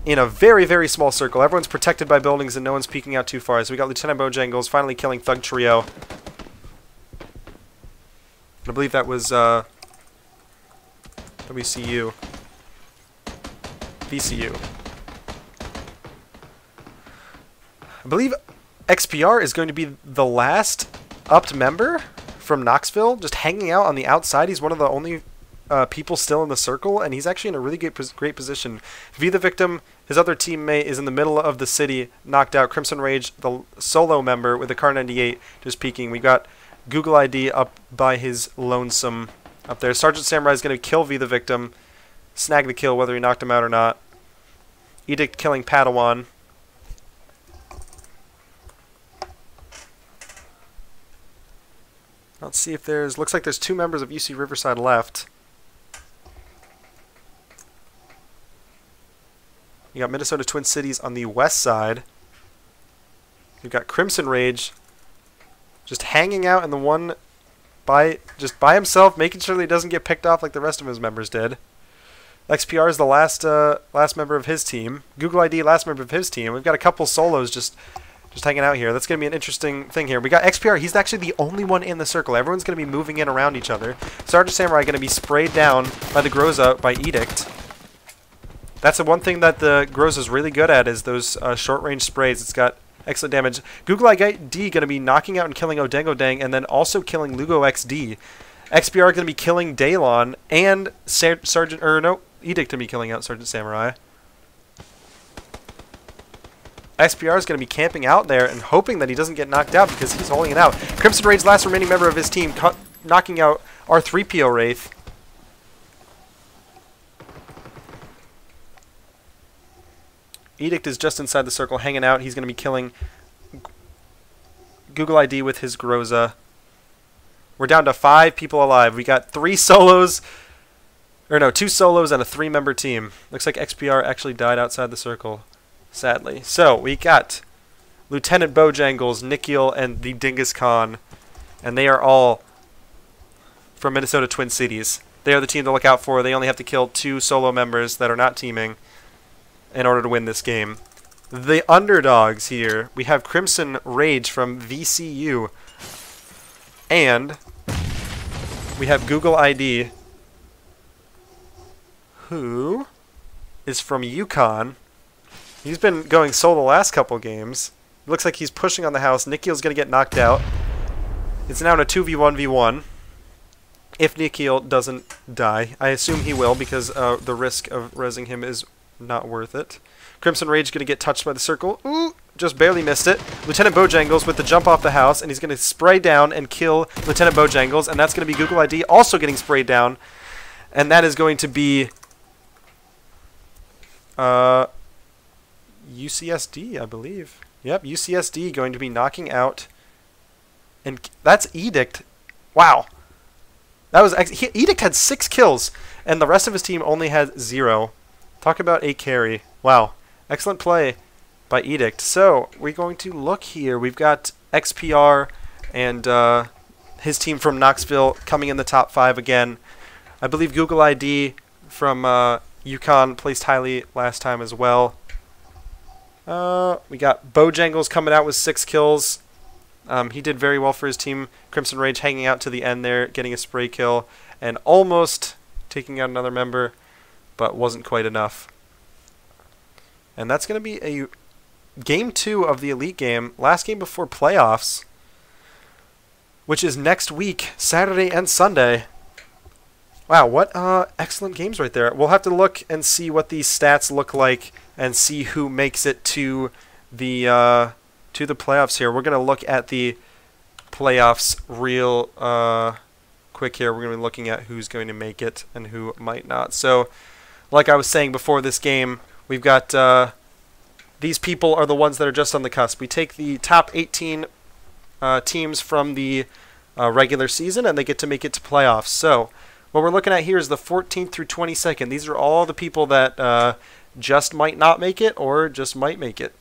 in a very, very small circle. Everyone's protected by buildings and no one's peeking out too far. So we got Lieutenant Bojangles finally killing Thug Trio. I believe that was WCU. VCU. I believe XPR is going to be the last upped member from Knoxville, just hanging out on the outside. He's one of the only people still in the circle, and he's actually in a really great position. V the Victim, his other teammate, is in the middle of the city, knocked out. Crimson Rage, the solo member with the Car 98, just peeking. We got Google ID up by his lonesome up there. Sergeant Samurai is going to kill V the Victim, snag the kill whether he knocked him out or not. Edict killing Padawan. Let's see if there's... Looks like there's 2 members of UC Riverside left. You got Minnesota Twin Cities on the west side. You've got Crimson Rage just hanging out in the one just by himself, making sure that he doesn't get picked off like the rest of his members did. XPR is the last member of his team. Google ID, last member of his team. We've got a couple solos just hanging out here. That's going to be an interesting thing here. We got XPR. He's actually the only one in the circle. Everyone's going to be moving in around each other. Sergeant Samurai going to be sprayed down by the Groza by Edict. That's the one thing that the Groza is really good at, is those short-range sprays. It's got excellent damage. Google ID going to be knocking out and killing Odango Dang, and then also killing Lugo XD. XPR going to be killing Daylon, and Edict going to be killing out Sergeant Samurai. XPR is going to be camping out there and hoping that he doesn't get knocked out because he's holding it out. Crimson Rage's last remaining member of his team, knocking out our 3PO Wraith. Edict is just inside the circle, hanging out. He's going to be killing Google ID with his Groza. We're down to 5 people alive. We got 2 solos and a 3-member team. Looks like XPR actually died outside the circle, sadly. So we got Lieutenant Bojangles, Nikhil, and the Dingus Khan, and they are all from Minnesota Twin Cities. They are the team to look out for. They only have to kill 2 solo members that are not teaming in order to win this game. The underdogs here, we have Crimson Rage from VCU, and we have Google ID, who is from Yukon. He's been going solo the last couple games. It looks like he's pushing on the house. Nikhil's going to get knocked out. It's now in a 2v1v1. If Nikhil doesn't die. I assume he will, because the risk of rezzing him is not worth it. Crimson Rage going to get touched by the circle. Ooh, just barely missed it. Lieutenant Bojangles with the jump off the house, and he's going to spray down and kill Lieutenant Bojangles, and that's going to be Google ID also getting sprayed down. And that is going to be UCSD, I believe. Yep, UCSD going to be knocking out. And that's Edict. Wow. That was Edict had 6 kills, and the rest of his team only had 0. Talk about a carry. Wow. Excellent play by Edict. So, we're going to look here. We've got XPR and his team from Knoxville coming in the top 5 again. I believe Google ID from Yukon placed highly last time as well. We got Bojangles coming out with 6 kills. He did very well for his team. Crimson Rage hanging out to the end there, getting a spray kill, and almost taking out another member, but wasn't quite enough. And that's going to be a game 2 of the Elite game, last game before playoffs, which is next week, Saturday and Sunday. Wow, what excellent games right there. We'll have to look and see what these stats look like and see who makes it to the playoffs here. We're going to look at the playoffs real quick here. We're going to be looking at who's going to make it and who might not. So, like I was saying before this game, we've got these people are the ones that are just on the cusp. We take the top 18 teams from the regular season, and they get to make it to playoffs. So, what we're looking at here is the 14th through 22nd. These are all the people that just might not make it or just might make it.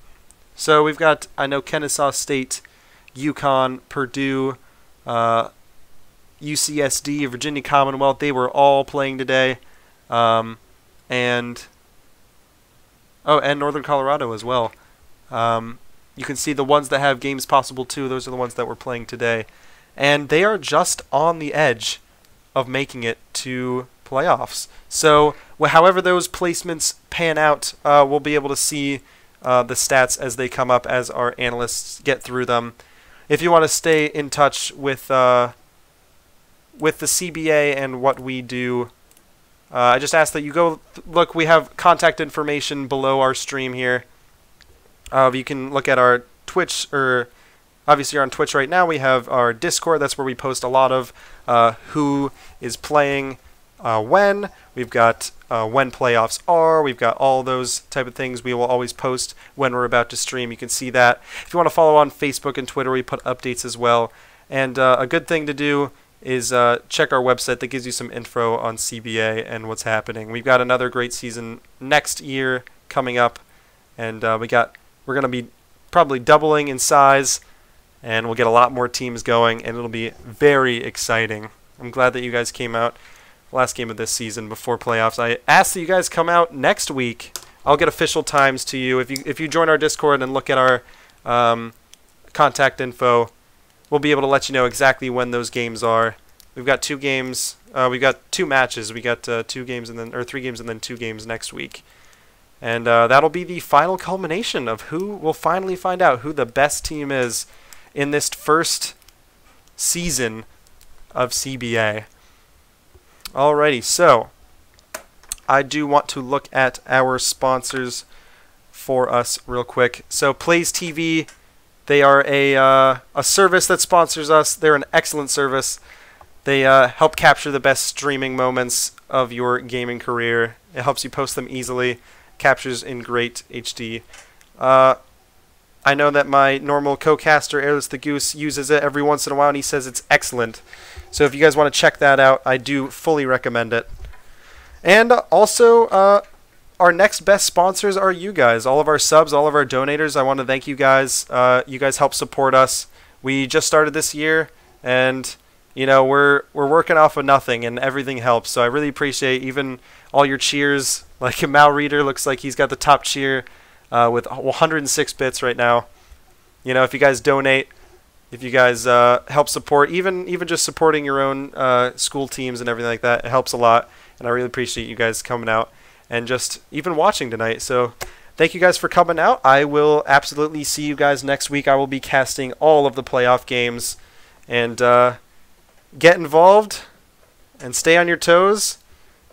So we've got, I know, Kennesaw State, UConn, Purdue, UCSD, Virginia Commonwealth. They were all playing today. And Northern Colorado as well. You can see the ones that have games possible too. Those are the ones that were playing today. And they are just on the edge of making it to playoffs. So however those placements pan out, we'll be able to see the stats as they come up as our analysts get through them. If you want to stay in touch with the CBA and what we do, I just ask that you go look. We have contact information below our stream here. You can look at our Twitch, or obviously you're on Twitch right now. We have our Discord. That's where we post a lot of who is playing when. We've got when playoffs are. We've got all those type of things. We will always post when we're about to stream. You can see that. If you want to follow on Facebook and Twitter, we put updates as well. And a good thing to do is check our website that gives you some info on CBA and what's happening. We've got another great season next year coming up, and we're going to be probably doubling in size, and we'll get a lot more teams going, and it'll be very exciting. I'm glad that you guys came out last game of this season before playoffs. I asked that you guys come out next week. I'll get official times to you. If you join our Discord and look at our contact info, we'll be able to let you know exactly when those games are. We've got 2 games. We've got 2 matches. We got 2 games and then 3 games and then 2 games next week. And that'll be the final culmination of who we'll finally find out who the best team is in this first season of CBA. Alrighty, so I do want to look at our sponsors for us real quick. So Plays TV, they are a service that sponsors us. They're an excellent service. They help capture the best streaming moments of your gaming career. It helps you post them easily. Captures in great HD. I know that my normal co-caster, Airless the Goose, uses it every once in a while, and he says it's excellent. So if you guys want to check that out, I do fully recommend it. And also, our next best sponsors are you guys. All of our subs, all of our donators, I want to thank you guys. You guys help support us. We just started this year, and you know, we're working off of nothing, and everything helps. So I really appreciate even all your cheers. Like Mal Reader looks like he's got the top cheer with 106 bits right now. You know, if you guys donate, if you guys help support, even just supporting your own school teams and everything like that, it helps a lot. And I really appreciate you guys coming out and just even watching tonight. So thank you guys for coming out. I will absolutely see you guys next week. I will be casting all of the playoff games. And get involved and stay on your toes.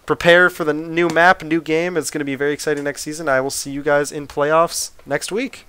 Prepare for the new map, new game. It's going to be very exciting next season. I will see you guys in playoffs next week.